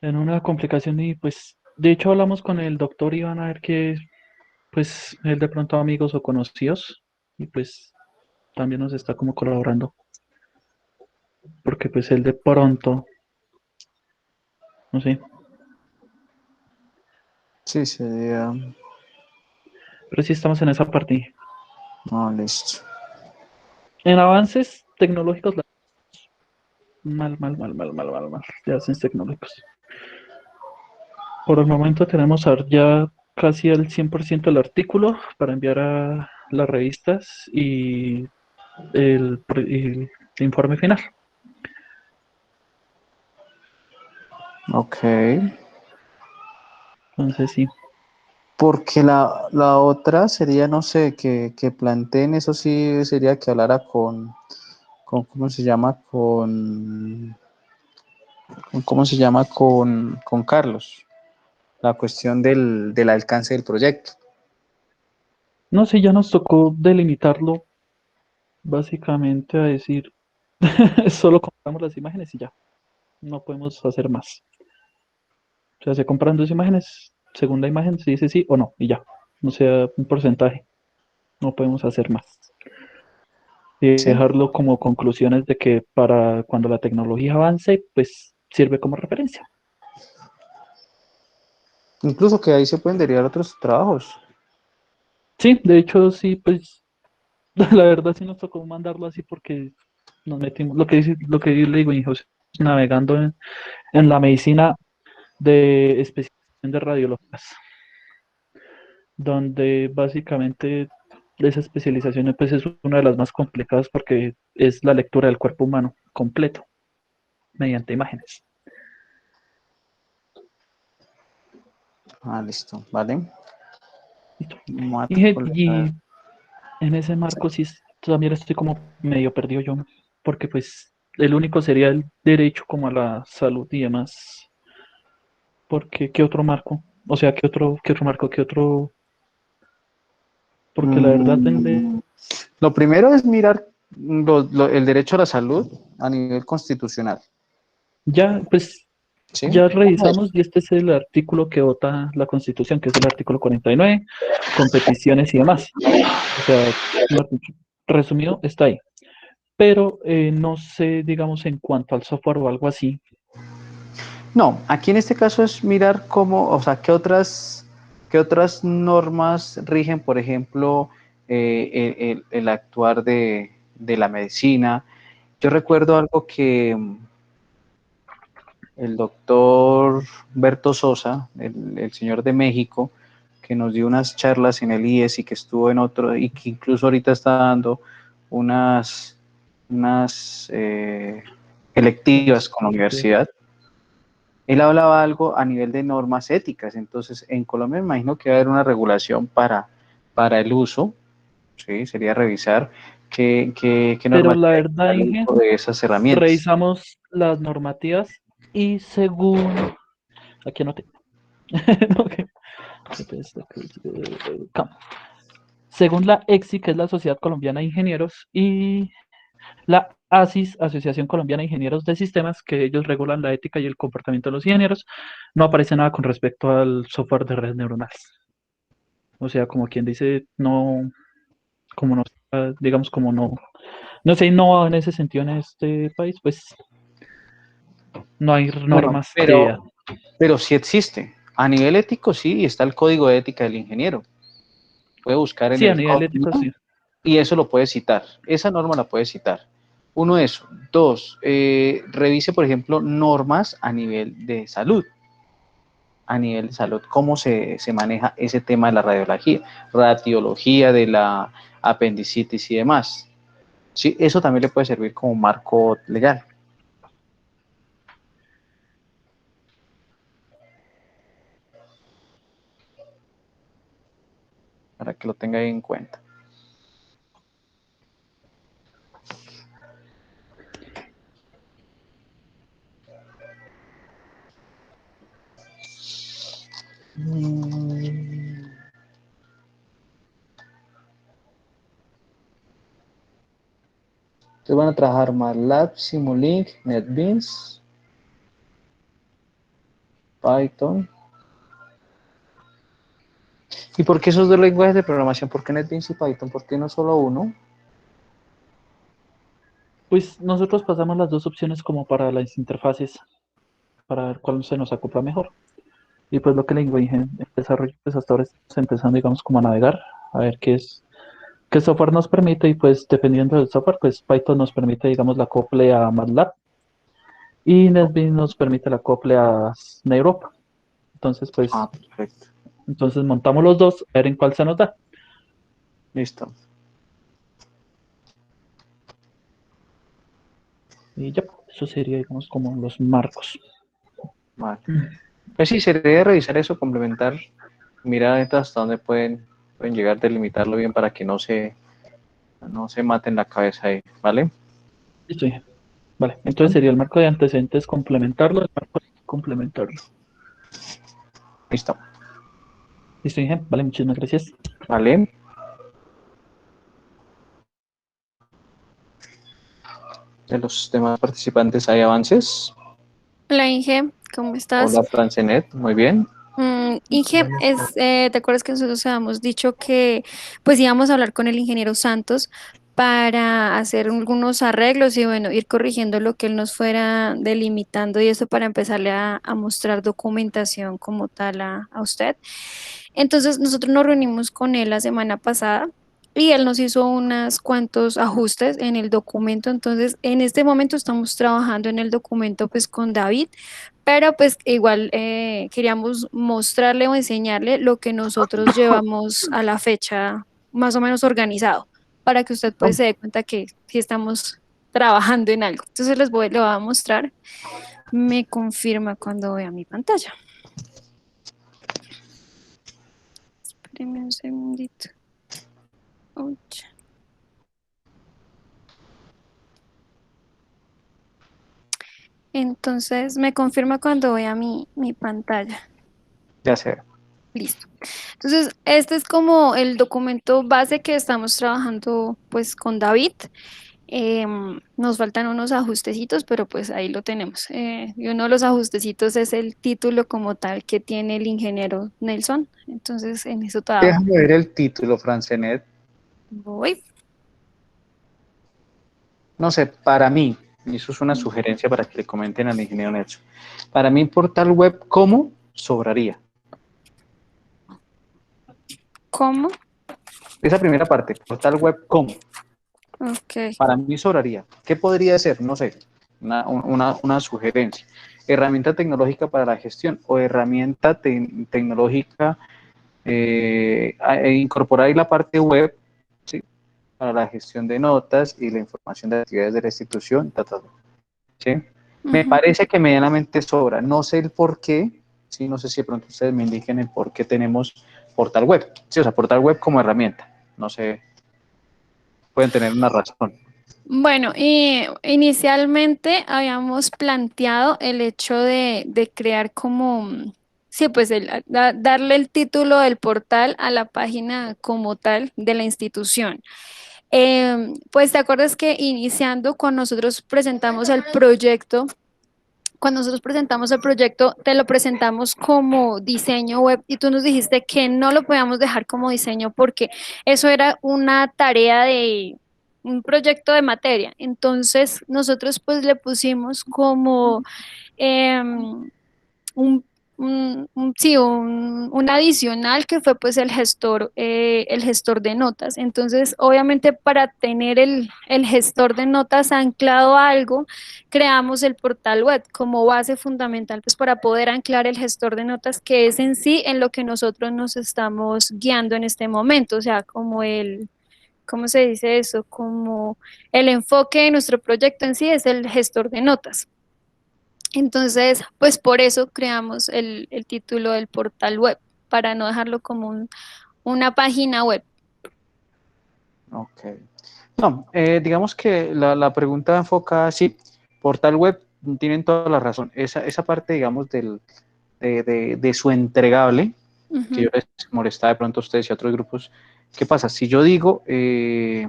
una complicación y pues, de hecho hablamos con el doctor Iván a ver que, pues, él de pronto amigos o conocidos y pues también nos está como colaborando, porque pues él de pronto, no sé, Sí, sería. pero sí estamos en esa parte. No, listo. En avances tecnológicos, mal, mal, mal, mal, mal, mal, mal, de avances tecnológicos. Por el momento tenemos ya casi el 100% del artículo para enviar a las revistas y el informe final. Ok. Entonces sí. Porque la otra sería, no sé, que planteen, eso sí sería que hablara ¿cómo se llama? ¿Cómo se llama? Con Carlos. La cuestión del alcance del proyecto. No sé, ya nos tocó delimitarlo básicamente a decir, solo compramos las imágenes y ya, no podemos hacer más. O sea, se compran dos imágenes, según la imagen se dice sí o no y ya, no sea un porcentaje, no podemos hacer más. Y Sí. dejarlo como conclusiones de que para cuando la tecnología avance, pues sirve como referencia. Incluso que ahí se pueden derivar otros trabajos. Sí, de hecho sí, pues la verdad sí nos tocó mandarlo así porque nos metimos, lo que le digo, hijo, navegando en la medicina de especialización de radiologías, donde básicamente esa especialización pues, es una de las más complicadas porque es la lectura del cuerpo humano completo mediante imágenes. Ah, listo, vale. ¿Listo? Matricular. Y en ese marco sí también estoy como medio perdido yo, porque pues el único sería el derecho como a la salud y demás, porque ¿qué otro marco? O sea, qué otro marco? ¿Qué otro? Porque la verdad Mm, lo primero es mirar el derecho a la salud a nivel constitucional, ya, pues ¿sí? ya revisamos y este es el artículo que vota la Constitución, que es el artículo 49, competiciones y demás. O sea, mejor dicho. resumido, está ahí. Pero no sé, digamos, en cuanto al software o algo así. No, aquí en este caso es mirar cómo, o sea, qué otras normas rigen, por ejemplo, el actuar de la medicina. Yo recuerdo algo que el doctor Berto Sosa, el señor de México, que nos dio unas charlas en el IES y que estuvo en otro, y que incluso ahorita está dando unas electivas con la universidad. Él hablaba algo a nivel de normas éticas. Entonces, en Colombia me imagino que va a haber una regulación para el uso, ¿sí? Sería revisar qué Pero normas la hay verdad, para el Inge, uso de esas herramientas. revisamos las normativas y según... Aquí anoté. Ok. Según la EXI, que es la Sociedad Colombiana de Ingenieros, y la ASIS, Asociación Colombiana de Ingenieros de Sistemas, que ellos regulan la ética y el comportamiento de los ingenieros, no aparece nada con respecto al software de redes neuronales. O sea, como quien dice, no, como no, digamos, como no se innova en ese sentido en este país, pues no hay Bueno, normas que... pero sí existe. A nivel ético sí, está el código de ética del ingeniero. Puede buscar en Sí, a el nivel ético, código sí. y eso lo puede citar. Esa norma la puede citar. Uno, eso. Dos, revise, por ejemplo, normas a nivel de salud. A nivel de salud, cómo se maneja ese tema de la radiología de la apendicitis y demás. Sí, eso también le puede servir como marco legal. Para que lo tenga ahí en cuenta. Entonces van a trabajar MATLAB, Simulink, NetBeans, Python. ¿Y por qué esos dos lenguajes de programación? ¿Por qué NetBeans y Python? ¿Por qué no solo uno? Pues nosotros pasamos las dos opciones como para las interfaces, para ver cuál se nos acopla mejor. Y pues lo que le digo, en desarrollo, pues hasta ahora estamos empezando, digamos, como a navegar, a ver qué software nos permite, y pues dependiendo del software, pues Python nos permite, digamos, la acople a MATLAB, y NetBeans nos permite la acople a Snareup. Entonces, pues, Perfecto. entonces montamos los dos, a ver en cuál se nos da. Listo. Y ya, eso sería, digamos, como los marcos. Vale. Pues sí, se debe revisar eso, complementar, mirar hasta dónde pueden llegar, delimitarlo bien para que no se maten la cabeza ahí, ¿vale? Listo, Inge. Vale, entonces sería el marco de antecedentes complementarlo, el marco de complementarlo. Listo. Listo, Inge. Vale, muchísimas gracias. ¿Vale? De los demás participantes hay avances. Hola Inge, ¿cómo estás? Hola, Francenet, muy bien. Inge, ¿te acuerdas que nosotros habíamos dicho que pues íbamos a hablar con el ingeniero Santos para hacer algunos arreglos y bueno, ir corrigiendo lo que él nos fuera delimitando y eso para empezarle a mostrar documentación como tal a usted? Entonces nosotros nos reunimos con él la semana pasada y él nos hizo unos cuantos ajustes en el documento. Entonces, en este momento estamos trabajando en el documento pues con David, pero pues igual queríamos mostrarle o enseñarle lo que nosotros llevamos a la fecha más o menos organizado, para que usted pues se dé cuenta que sí estamos trabajando en algo. Entonces le voy a mostrar. Me confirma cuando vea mi pantalla. Espéreme un segundito. Ouch. Entonces, me confirma cuando vea mi pantalla. Ya sé. Listo. Entonces, este es como el documento base que estamos trabajando pues con David. Nos faltan unos ajustecitos, pero pues ahí lo tenemos. Y uno de los ajustecitos es el título como tal que tiene el ingeniero Nelson. Entonces, en eso todavía Déjame ver el título, Francenet. voy. no sé, para mí, y eso es una sugerencia para que le comenten al ingeniero Nelson, para mí portal web como sobraría. ¿Cómo? Esa primera parte, portal web como, Ok. para mí sobraría. ¿Qué podría ser? No sé, una sugerencia. Herramienta tecnológica para la gestión o herramienta tecnológica, incorporar ahí la parte web, ¿sí? Para la gestión de notas y la información de actividades de la institución, ¿sí? Me Ujú. parece que medianamente sobra. No sé el por qué, ¿sí? No sé si de pronto ustedes me indiquen el por qué tenemos portal web. Sí, o sea, portal web como herramienta. No sé, pueden tener una razón. Bueno, y inicialmente habíamos planteado el hecho de crear como, sí, pues darle el título del portal a la página como tal de la institución. Pues te acuerdas que iniciando cuando nosotros presentamos el proyecto, cuando nosotros presentamos el proyecto, te lo presentamos como diseño web y tú nos dijiste que no lo podíamos dejar como diseño porque eso era una tarea de un proyecto de materia. Entonces nosotros pues le pusimos como un, sí, un adicional que fue pues el gestor de notas. Entonces, obviamente para tener el gestor de notas anclado a algo, creamos el portal web como base fundamental pues para poder anclar el gestor de notas que es en sí en lo que nosotros nos estamos guiando en este momento, o sea, como ¿cómo se dice eso? Como el enfoque de nuestro proyecto en sí es el gestor de notas. Entonces, pues por eso creamos el título del portal web, para no dejarlo como una página web. Ok. No, digamos que la pregunta enfoca, sí, portal web, tienen toda la razón. Esa parte, digamos, de su entregable, que Ujú, yo les molestaba de pronto a ustedes y a otros grupos. ¿Qué pasa? Si yo digo que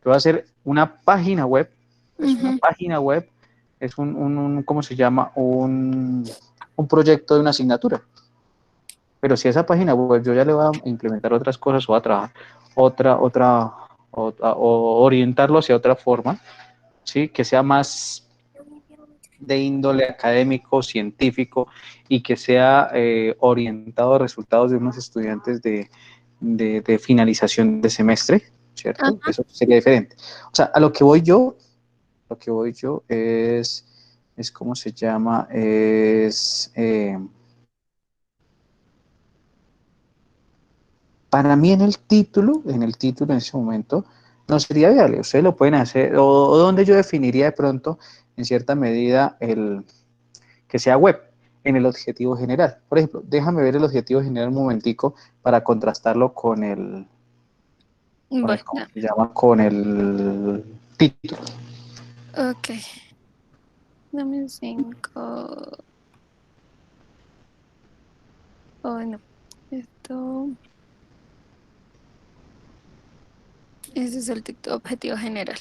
voy a hacer una página web, pues una ujú. página web es ¿cómo se llama? Un proyecto de una asignatura. Pero si a esa página web yo ya le voy a implementar otras cosas o a trabajar o orientarlo hacia otra forma, ¿sí? Que sea más de índole académico, científico y que sea orientado a resultados de unos estudiantes de finalización de semestre, ¿cierto? Ajá. Eso sería diferente. O sea, a lo que voy yo es ¿cómo se llama? Para mí en el título en ese momento, no sería viable. Ustedes lo pueden hacer, o donde yo definiría de pronto, en cierta medida, el que sea web, en el objetivo general. Por ejemplo, déjame ver el objetivo general un momentico para contrastarlo con Bueno, el, ¿cómo se llama? Con el título. ok. Dame un 5. Oh, no. Esto, ese es el título objetivo general.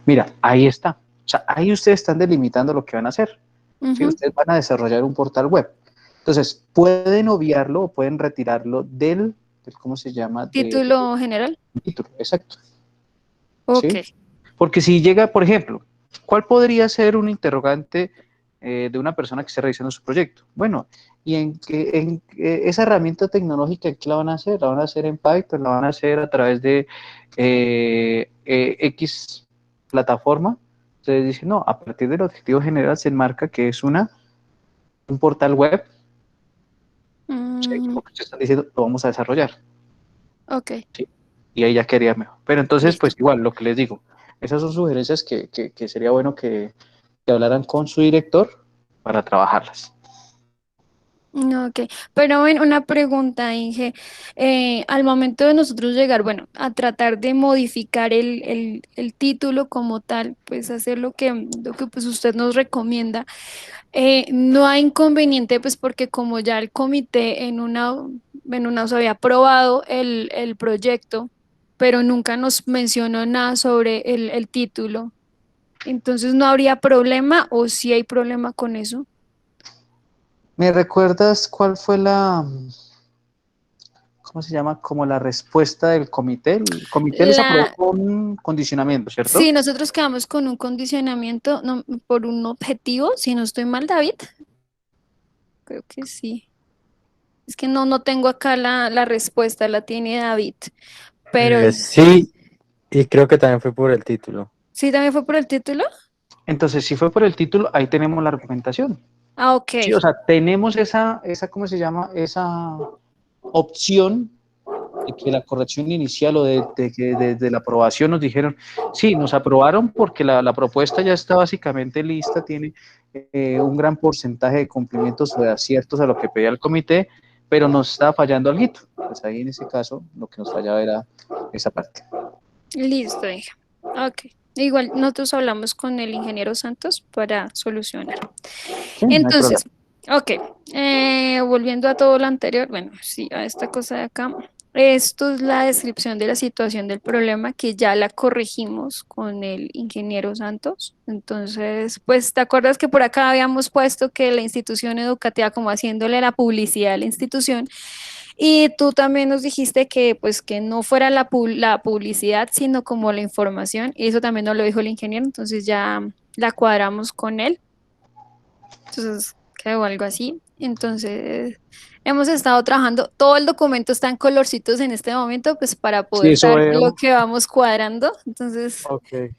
Mira, ahí está. O sea, ahí ustedes están delimitando lo que van a hacer. ¿Sí? Ujú. Ustedes van a desarrollar un portal web. Entonces, pueden obviarlo o pueden retirarlo ¿cómo se llama? Del Título general. título, exacto. Ok. ¿Sí? Porque si llega, por ejemplo, ¿cuál podría ser un interrogante de una persona que esté revisando su proyecto? Bueno, ¿y esa herramienta tecnológica qué la van a hacer? ¿La van a hacer en Python? ¿La van a hacer a través de X plataforma? Entonces dice, no, a partir del objetivo general se enmarca que es un portal web, ¿sí? Mm, Lo que ustedes están diciendo, lo vamos a desarrollar. ok, ¿Sí? Y ahí ya quedaría mejor. Pero entonces, listo. pues igual, lo que les digo, esas son sugerencias que sería bueno que hablaran con su director para trabajarlas. Ok, pero bueno, una pregunta, Inge. Al momento de nosotros llegar, bueno, a tratar de modificar el título como tal, pues hacer lo que pues usted nos recomienda, no hay inconveniente, pues porque como ya el comité en una se había aprobado el proyecto, pero nunca nos mencionó nada sobre el título. Entonces, ¿no habría problema o sí hay problema con eso? ¿Me recuerdas cuál fue ¿cómo se llama? Como la respuesta del comité. El comité les aprobó La, un condicionamiento, ¿cierto? sí, nosotros quedamos con un condicionamiento no, por un objetivo, si no estoy mal, David. Creo que sí. Es que no tengo acá la respuesta, la tiene David. Pero Sí, y creo que también fue por el título. sí, también fue por el título. Entonces, si fue por el título, ahí tenemos la argumentación. Ah, ok. Sí, o sea, tenemos esa, ¿cómo se llama? Esa opción de que la corrección inicial o de que desde la aprobación nos dijeron, sí, nos aprobaron porque la propuesta ya está básicamente lista, tiene un gran porcentaje de cumplimientos o de aciertos a lo que pedía el comité, pero nos estaba fallando algo. Pues ahí en ese caso lo que nos fallaba era esa parte. Listo, hija. Ok. Igual nosotros hablamos con el ingeniero Santos para solucionar. Sí, no hay Entonces, problema. ok, volviendo a todo lo anterior, bueno, sí, a esta cosa de acá. Esto es la descripción de la situación del problema que ya la corregimos con el ingeniero Santos. Entonces, pues, ¿te acuerdas que por acá habíamos puesto que la institución educativa, como haciéndole la publicidad a la institución, y tú también nos dijiste que pues que no fuera la publicidad, sino como la información, y eso también nos lo dijo el ingeniero, entonces ya la cuadramos con él, entonces quedó algo así. Entonces hemos estado trabajando, todo el documento está en colorcitos en este momento, pues para Sí, poder eso saber lo veo. que vamos cuadrando, entonces Ok.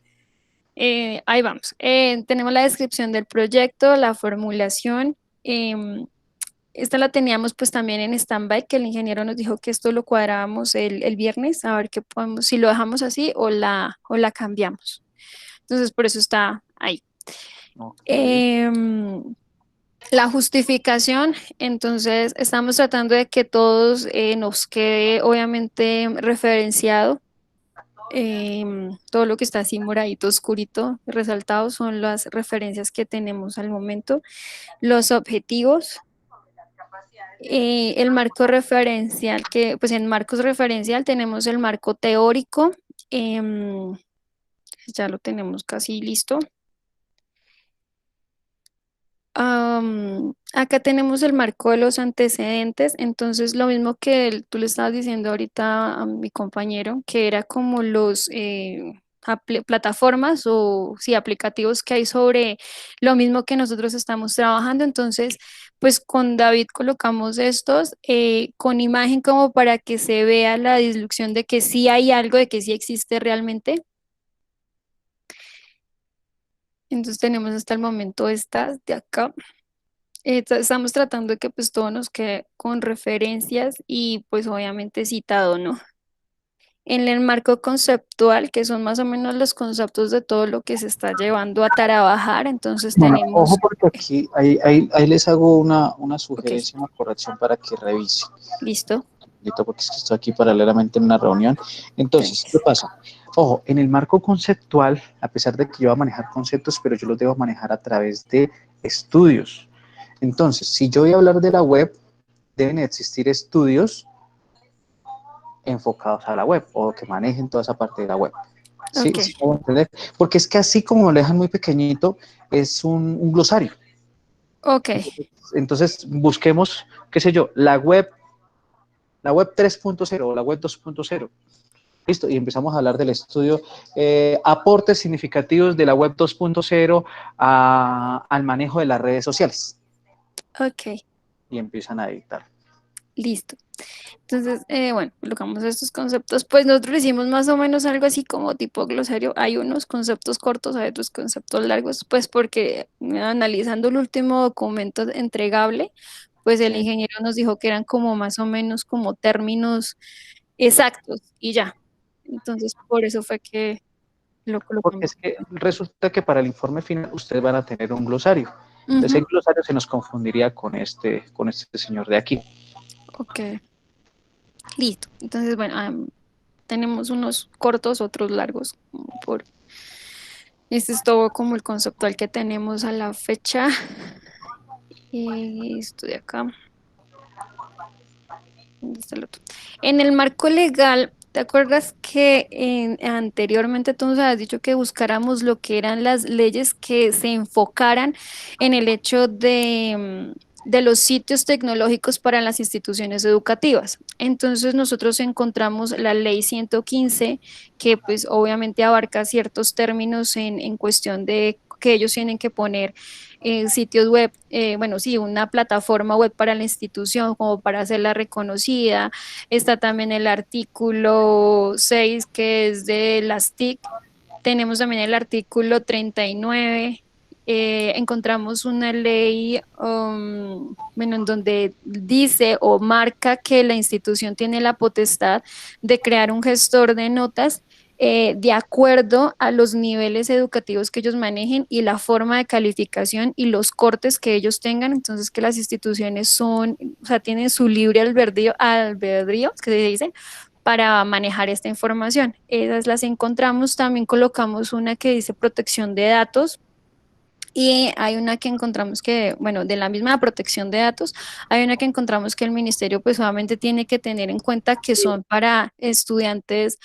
ahí vamos. Tenemos la descripción del proyecto, la formulación. Esta la teníamos pues también en stand-by, que el ingeniero nos dijo que esto lo cuadrábamos el viernes, a ver qué podemos, si lo dejamos así o la cambiamos. Entonces por eso está ahí. Ok. La justificación, entonces estamos tratando de que todos nos quede obviamente referenciado. Todo lo que está así moradito, oscurito, resaltado son las referencias que tenemos al momento, los objetivos. El marco referencial, que pues en marcos referencial tenemos el marco teórico, em, ya lo tenemos casi listo. Acá tenemos el marco de los antecedentes, entonces lo mismo que tú le estabas diciendo ahorita a mi compañero, que era como los plataformas o sí, aplicativos que hay sobre lo mismo que nosotros estamos trabajando. Entonces, pues con David colocamos estos con imagen como para que se vea la dislusión de que sí hay algo, de que sí existe realmente. Entonces tenemos hasta el momento estas de acá. Estamos tratando de que pues todo nos quede con referencias y pues obviamente citado, ¿no? En el marco conceptual, que son más o menos los conceptos de todo lo que se está llevando a trabajar, entonces Bueno, ojo tenemos, porque aquí ahí les hago una ok, sugerencia, una corrección para que revise. listo, Porque es que estoy aquí paralelamente en una reunión. Entonces, ¿qué tranquis. pasa? Ojo, en el marco conceptual, a pesar de que yo voy a manejar conceptos, pero yo los debo manejar a través de estudios. Entonces, si yo voy a hablar de la web, deben existir estudios enfocados a la web o que manejen toda esa parte de la web. ¿Sí? Ok, ¿Sí me voy a entender? Porque es que así como lo dejan muy pequeñito, es un glosario. ok, Entonces, busquemos, qué sé yo, la web 3.0 o la web 2.0. Listo, y empezamos a hablar del estudio, aportes significativos de la web 2.0 al manejo de las redes sociales. ok, Y empiezan a editar. listo. Entonces, bueno, colocamos estos conceptos. Pues nosotros hicimos más o menos algo así como tipo glosario. Hay unos conceptos cortos, hay otros conceptos largos, pues porque analizando el último documento entregable, pues el Sí. ingeniero nos dijo que eran como más o menos como términos exactos y ya. Entonces, por eso fue que lo Porque colocamos. es que resulta que para el informe final ustedes van a tener un glosario. Entonces Ujú, el glosario se nos confundiría con este señor de aquí. ok, listo. Entonces, bueno, tenemos unos cortos, otros largos, como por este es todo como el conceptual que tenemos a la fecha. Y esto de acá. ¿Dónde está el otro? En el marco legal, ¿te acuerdas que anteriormente tú nos habías dicho que buscáramos lo que eran las leyes que se enfocaran en el hecho de los sitios tecnológicos para las instituciones educativas. Entonces nosotros encontramos la ley 115, que pues obviamente abarca ciertos términos en cuestión de que ellos tienen que poner sitios web, bueno, sí, una plataforma web para la institución como para hacerla reconocida. Está también el artículo 6, que es de las TIC. Tenemos también el artículo 39. Encontramos una ley, bueno, en donde dice o marca que la institución tiene la potestad de crear un gestor de notas de acuerdo a los niveles educativos que ellos manejen y la forma de calificación y los cortes que ellos tengan. Entonces, que las instituciones son, o sea, tienen su libre albedrío, que se dice, para manejar esta información. Esas las encontramos. También colocamos una que dice protección de datos. Y hay una que encontramos que, bueno, de la misma protección de datos, hay una que encontramos que el ministerio pues obviamente tiene que tener en cuenta que son para estudiantes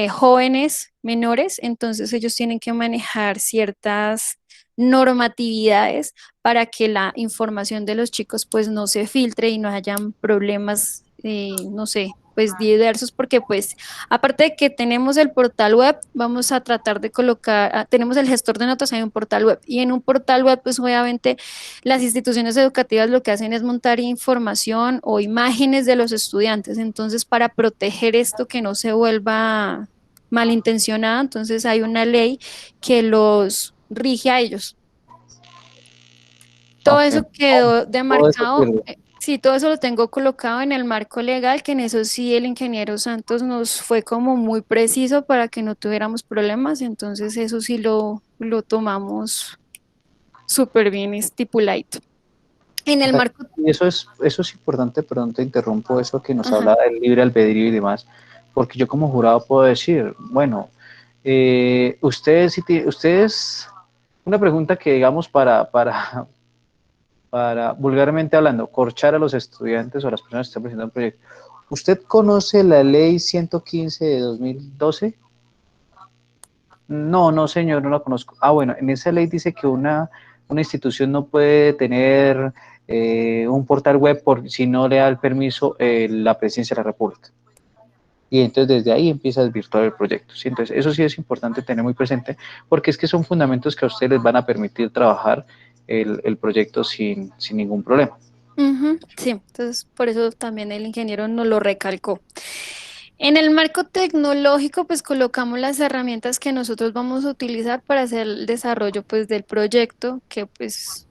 jóvenes, menores, entonces ellos tienen que manejar ciertas normatividades para que la información de los chicos pues no se filtre y no hayan problemas, no sé, pues diversos, porque pues aparte de que tenemos el portal web, vamos a tratar de colocar, tenemos el gestor de notas, hay un portal web, y en un portal web pues obviamente las instituciones educativas lo que hacen es montar información o imágenes de los estudiantes. Entonces, para proteger esto que no se vuelva malintencionado, entonces hay una ley que los rige a ellos. Todo Ok. eso quedó Todo eso demarcado. sirve. Sí, todo eso lo tengo colocado en el marco legal, que en eso sí el ingeniero Santos nos fue como muy preciso para que no tuviéramos problemas. Entonces eso sí lo tomamos súper bien estipuladito. En O el sea, marco, y eso es importante, perdón, te interrumpo, eso que nos ajá, habla del libre albedrío y demás, porque yo como jurado puedo decir, bueno, ustedes, una pregunta que digamos para, vulgarmente hablando, corchar a los estudiantes o a las personas que están presentando un proyecto. ¿Usted conoce la ley 115 de 2012? No, no, señor, no la conozco. Ah, bueno, en esa ley dice que una institución no puede tener un portal web si no le da el permiso la presidencia de la República. Y entonces desde ahí empieza a desvirtuar el proyecto. ¿Sí? Entonces eso sí es importante tener muy presente, porque es que son fundamentos que a ustedes les van a permitir trabajar el proyecto sin ningún problema. sí, entonces por eso también el ingeniero nos lo recalcó. En el marco tecnológico, pues colocamos las herramientas que nosotros vamos a utilizar para hacer el desarrollo pues del proyecto, que pues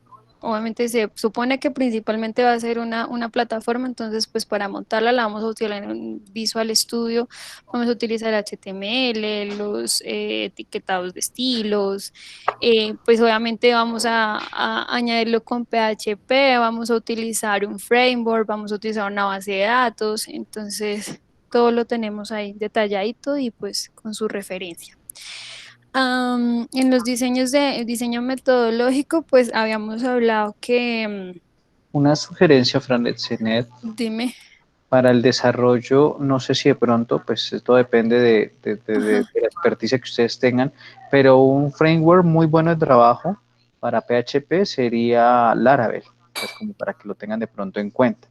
obviamente se supone que principalmente va a ser una plataforma. Entonces pues para montarla la vamos a utilizar en Visual Studio, vamos a utilizar HTML, los etiquetados de estilos, pues obviamente vamos a añadirlo con PHP, vamos a utilizar un framework, vamos a utilizar una base de datos. Entonces todo lo tenemos ahí detalladito y pues con su referencia. En los diseños de diseño metodológico, pues habíamos hablado que, Una sugerencia, Franet Cenet, dime, para el desarrollo, no sé si de pronto, pues esto depende de ajá. la experticia que ustedes tengan, pero un framework muy bueno de trabajo para PHP sería Laravel, pues como para que lo tengan de pronto en cuenta.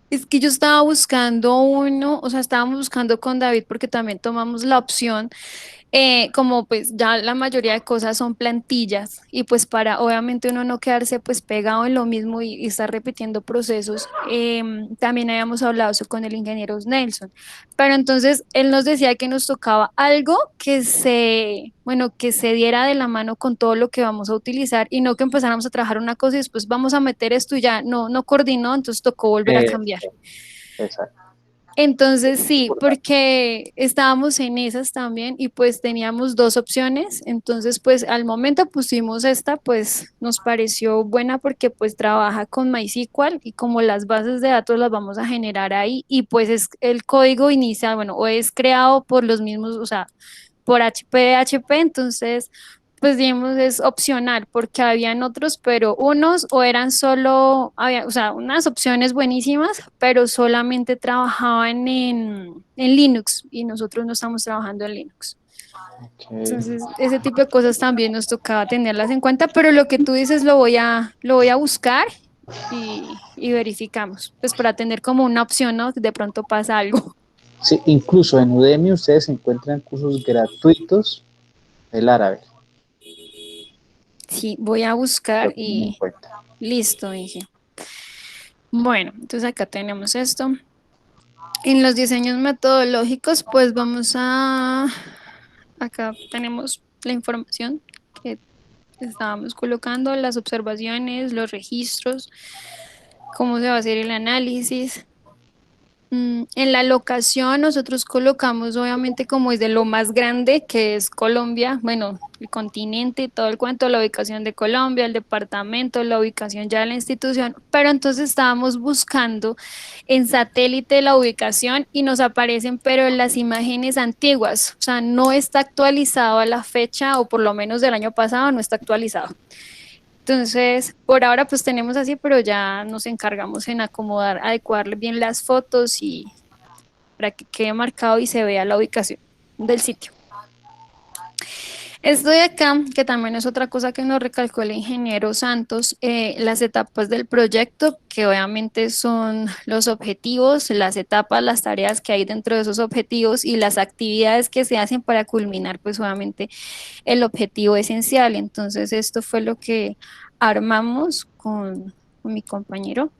Es que yo estaba buscando uno, o sea, estábamos buscando con David porque también tomamos la opción. Como pues ya la mayoría de cosas son plantillas y pues para obviamente uno no quedarse pues pegado en lo mismo y estar repitiendo procesos, también habíamos hablado eso con el ingeniero Nelson, pero entonces él nos decía que nos tocaba algo que bueno, que se diera de la mano con todo lo que vamos a utilizar y no que empezáramos a trabajar una cosa y después vamos a meter esto y ya no coordinó, entonces tocó volver a cambiar. Exacto. Entonces sí, porque estábamos en esas también y pues teníamos dos opciones. Entonces pues al momento pusimos esta, pues nos pareció buena porque pues trabaja con MySQL y como las bases de datos las vamos a generar ahí y pues es el código inicial, bueno, o es creado por los mismos, o sea, por PHP. Entonces pues digamos es opcional porque habían otros, pero unos o eran solo, había, o sea, unas opciones buenísimas, pero solamente trabajaban en Linux y nosotros no estamos trabajando en Linux. Okay. Entonces, ese tipo de cosas también nos tocaba tenerlas en cuenta, pero lo que tú dices lo voy a buscar y verificamos, pues para tener como una opción, ¿no? De pronto pasa algo. Sí, incluso en Udemy ustedes encuentran cursos gratuitos del árabe. Sí, voy a buscar Lo tienen en y cuenta. listo, dije. Bueno, entonces acá tenemos esto. En los diseños metodológicos, pues vamos a, acá tenemos la información que estábamos colocando, las observaciones, los registros, cómo se va a hacer el análisis. En la locación nosotros colocamos obviamente como es de lo más grande que es Colombia, bueno, el continente, todo el cuento, la ubicación de Colombia, el departamento, la ubicación ya de la institución, pero entonces estábamos buscando en satélite la ubicación y nos aparecen pero en las imágenes antiguas, o sea, no está actualizado a la fecha o por lo menos del año pasado no está actualizado. Entonces, por ahora pues tenemos así, pero ya nos encargamos en acomodar, adecuarle bien las fotos y para que quede marcado y se vea la ubicación del sitio. Esto de acá, que también es otra cosa que nos recalcó el ingeniero Santos, las etapas del proyecto, que obviamente son los objetivos, las etapas, las tareas que hay dentro de esos objetivos y las actividades que se hacen para culminar, pues obviamente el objetivo esencial. Entonces, esto fue lo que armamos con mi compañero,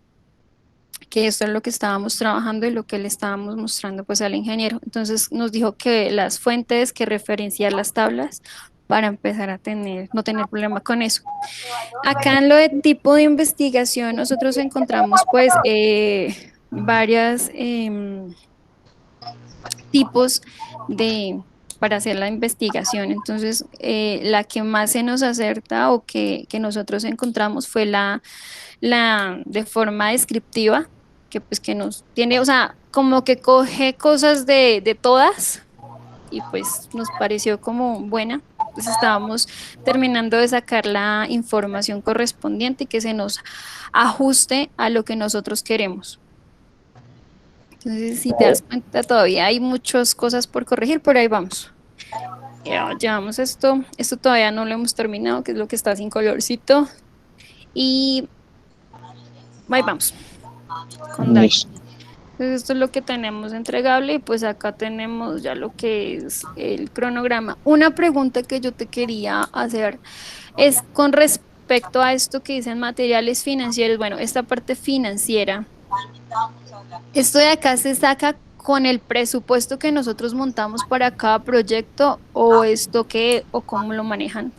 que esto es lo que estábamos trabajando y lo que le estábamos mostrando pues al ingeniero. Entonces nos dijo que las fuentes, que referenciar las tablas para empezar a no tener problema con eso. Acá en lo de tipo de investigación nosotros encontramos pues varias tipos de para hacer la investigación. Entonces, la que más se nos acerta o que nosotros encontramos fue la de forma descriptiva, que pues que nos tiene, o sea, como que coge cosas de todas y pues nos pareció como buena. Pues estábamos terminando de sacar la información correspondiente y que se nos ajuste a lo que nosotros queremos. Entonces, si te das cuenta, todavía hay muchas cosas por corregir, pero ahí vamos. Ya llevamos esto todavía no lo hemos terminado, que es lo que está sin colorcito. Y ahí vamos, con David. Listo. Entonces, esto es lo que tenemos entregable y pues acá tenemos ya lo que es el cronograma. Una pregunta que yo te quería hacer es con respecto a esto que dicen materiales financieros, bueno, esta parte financiera, ¿esto de acá se saca con el presupuesto que nosotros montamos para cada proyecto o esto qué o cómo lo manejan?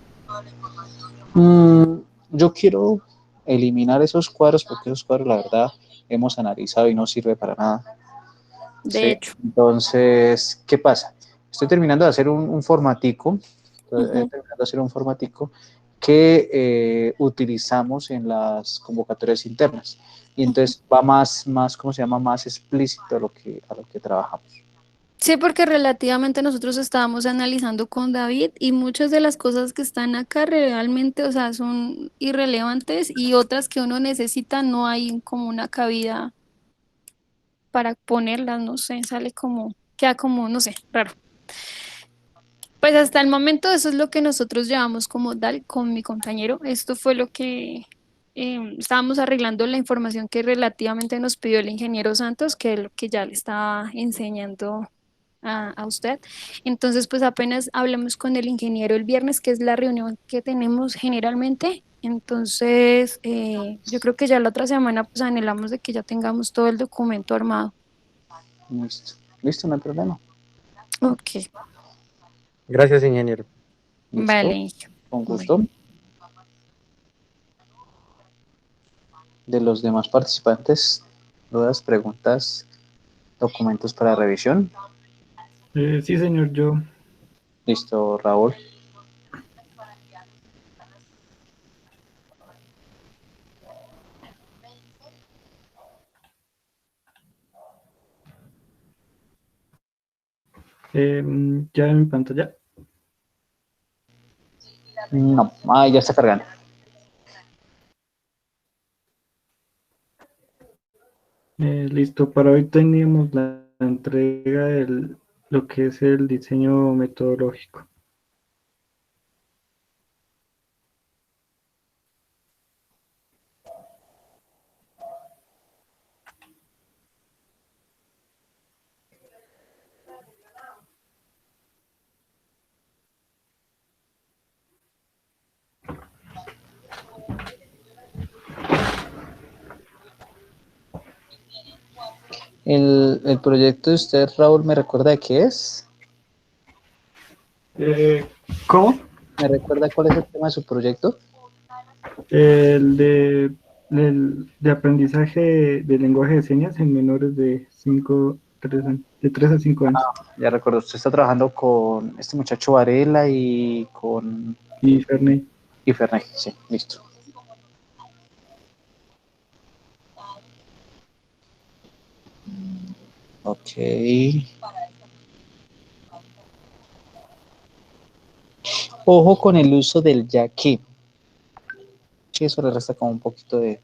Yo quiero eliminar esos cuadros porque esos cuadros, la verdad, hemos analizado y no sirve para nada. De Sí, hecho. entonces, ¿qué pasa? Estoy terminando de hacer un formatico, Ujú. que utilizamos en las convocatorias internas. Y entonces va más, ¿cómo se llama? Más explícito a lo que trabajamos. Sí, porque relativamente nosotros estábamos analizando con David y muchas de las cosas que están acá realmente, o sea, son irrelevantes y otras que uno necesita no hay como una cabida para ponerlas, no sé, sale como, queda como, no sé, raro. Pues hasta el momento eso es lo que nosotros llevamos como DAL con mi compañero. Esto fue lo que estábamos arreglando la información que relativamente nos pidió el ingeniero Santos, que es lo que ya le estaba enseñando a usted. Entonces, pues apenas hablamos con el ingeniero el viernes, que es la reunión que tenemos generalmente. Entonces, yo creo que ya la otra semana pues anhelamos de que ya tengamos todo el documento armado. Listo, listo, no hay problema. Ok, Gracias, ingeniero. Listo, vale. con Bueno. gusto. De los demás participantes, dudas, preguntas, documentos para revisión. Sí, señor, yo. Listo, Raúl. Ya en mi pantalla. No, ya está cargando. Listo, para hoy teníamos la entrega de lo que es el diseño metodológico. El proyecto de usted, Raúl, ¿me recuerda de qué es? ¿Cómo? ¿Me recuerda cuál es el tema de su proyecto? El de aprendizaje de lenguaje de señas en menores de 3 a 5 años. Ya recuerdo, usted está trabajando con este muchacho Varela y con... Y Ferney. Y Ferney, sí, listo. Ok. Ojo con el uso del ya que. Sí, eso le resta como un poquito de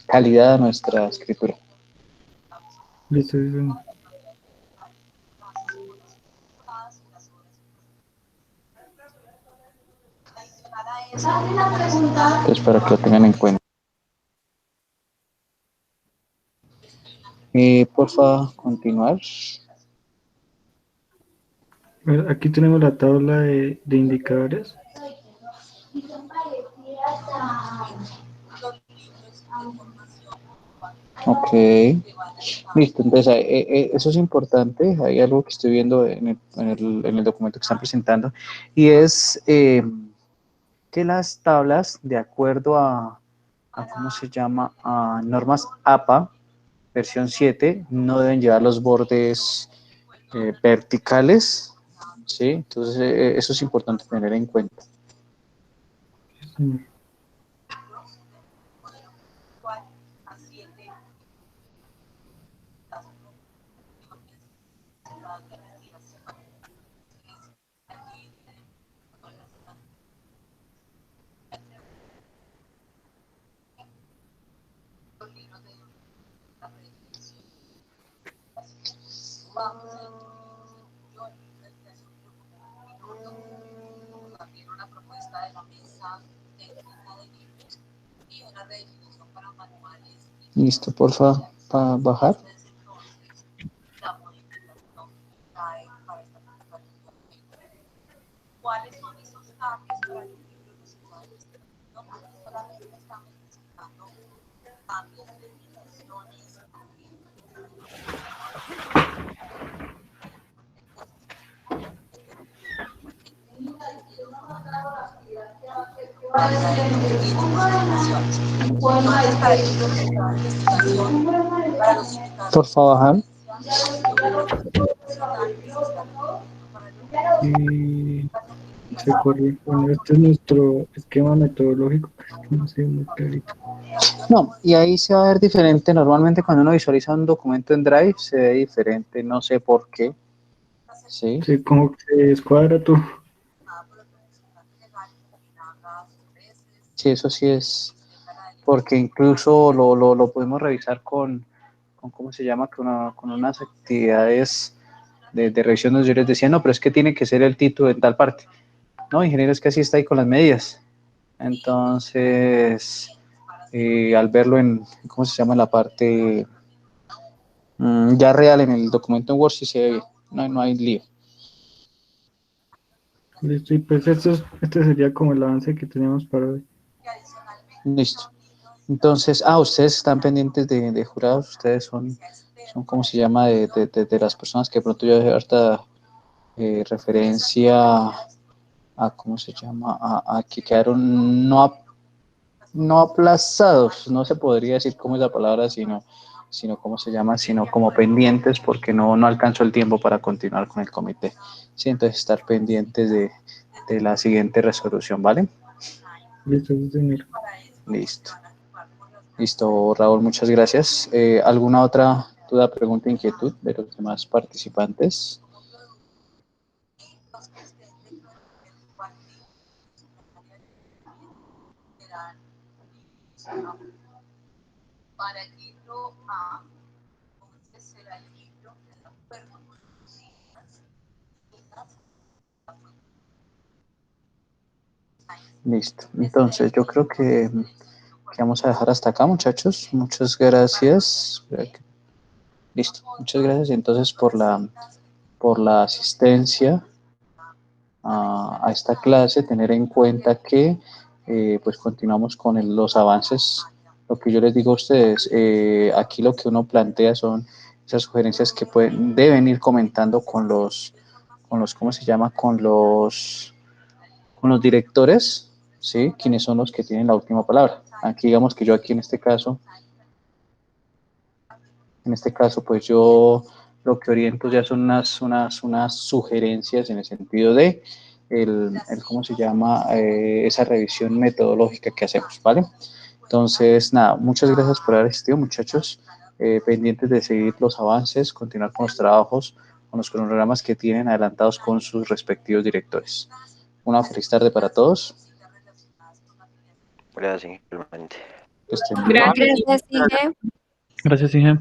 calidad a nuestra escritura. Listo, listo. Pues para que lo tengan en cuenta. Porfa, continuar. Aquí tenemos la tabla de indicadores. Ok, listo, entonces eso es importante, hay algo que estoy viendo en el documento que están presentando, y es que las tablas, de acuerdo a ¿cómo se llama?, a normas APA, versión 7, no deben llevar los bordes verticales, ¿sí? Entonces eso es importante tener en cuenta. Sí. Listo, porfa, para bajar. Porfa, bajar. Y se corre. Bueno, este es nuestro esquema metodológico. No sé, muy clarito. No, y ahí se va a ver diferente. Normalmente cuando uno visualiza un documento en Drive se ve diferente, no sé por qué. Sí. Sí, como que se descuadra tú. Sí, eso sí es, porque incluso lo podemos revisar con ¿cómo se llama? Con unas actividades de revisión donde yo les decía, no, pero es que tiene que ser el título en tal parte. No, ingeniero, es que así está ahí con las medidas. Entonces, al verlo en, ¿cómo se llama? La parte ya real en el documento en Word, sí se ve bien. No hay lío. Listo, y pues este sería como el avance que tenemos para hoy. Listo. Entonces, ustedes están pendientes de jurados, ustedes son ¿cómo se llama? De las personas que de pronto yo dejé harta referencia a, ¿cómo se llama? A que quedaron no aplazados, no se podría decir cómo es la palabra, sino ¿cómo se llama? Sino como pendientes porque no alcanzó el tiempo para continuar con el comité. Sí, entonces estar pendientes de la siguiente resolución, ¿vale? Listo, sí, señor. Listo. Listo, Raúl, muchas gracias. ¿Alguna otra duda, pregunta, inquietud de los demás participantes? Listo. Entonces, yo creo que vamos a dejar hasta acá, muchachos. Muchas gracias. Listo. Muchas gracias entonces por la asistencia a esta clase. Tener en cuenta que pues continuamos con los avances lo que yo les digo a ustedes, aquí lo que uno plantea son esas sugerencias que deben ir comentando con los, ¿cómo se llama? Con los directores, ¿sí? Quienes son los que tienen la última palabra. Aquí digamos que yo aquí en este caso, pues yo lo que oriento ya son unas sugerencias en el sentido de ¿cómo se llama? Esa revisión metodológica que hacemos, ¿vale? Entonces, nada, muchas gracias por haber asistido, muchachos. Pendientes de seguir los avances, continuar con los trabajos, con los cronogramas que tienen adelantados con sus respectivos directores. Una feliz tarde para todos. Gracias, igualmente. Que estén bien. Gracias. Gracias, Inge. Gracias, Inge.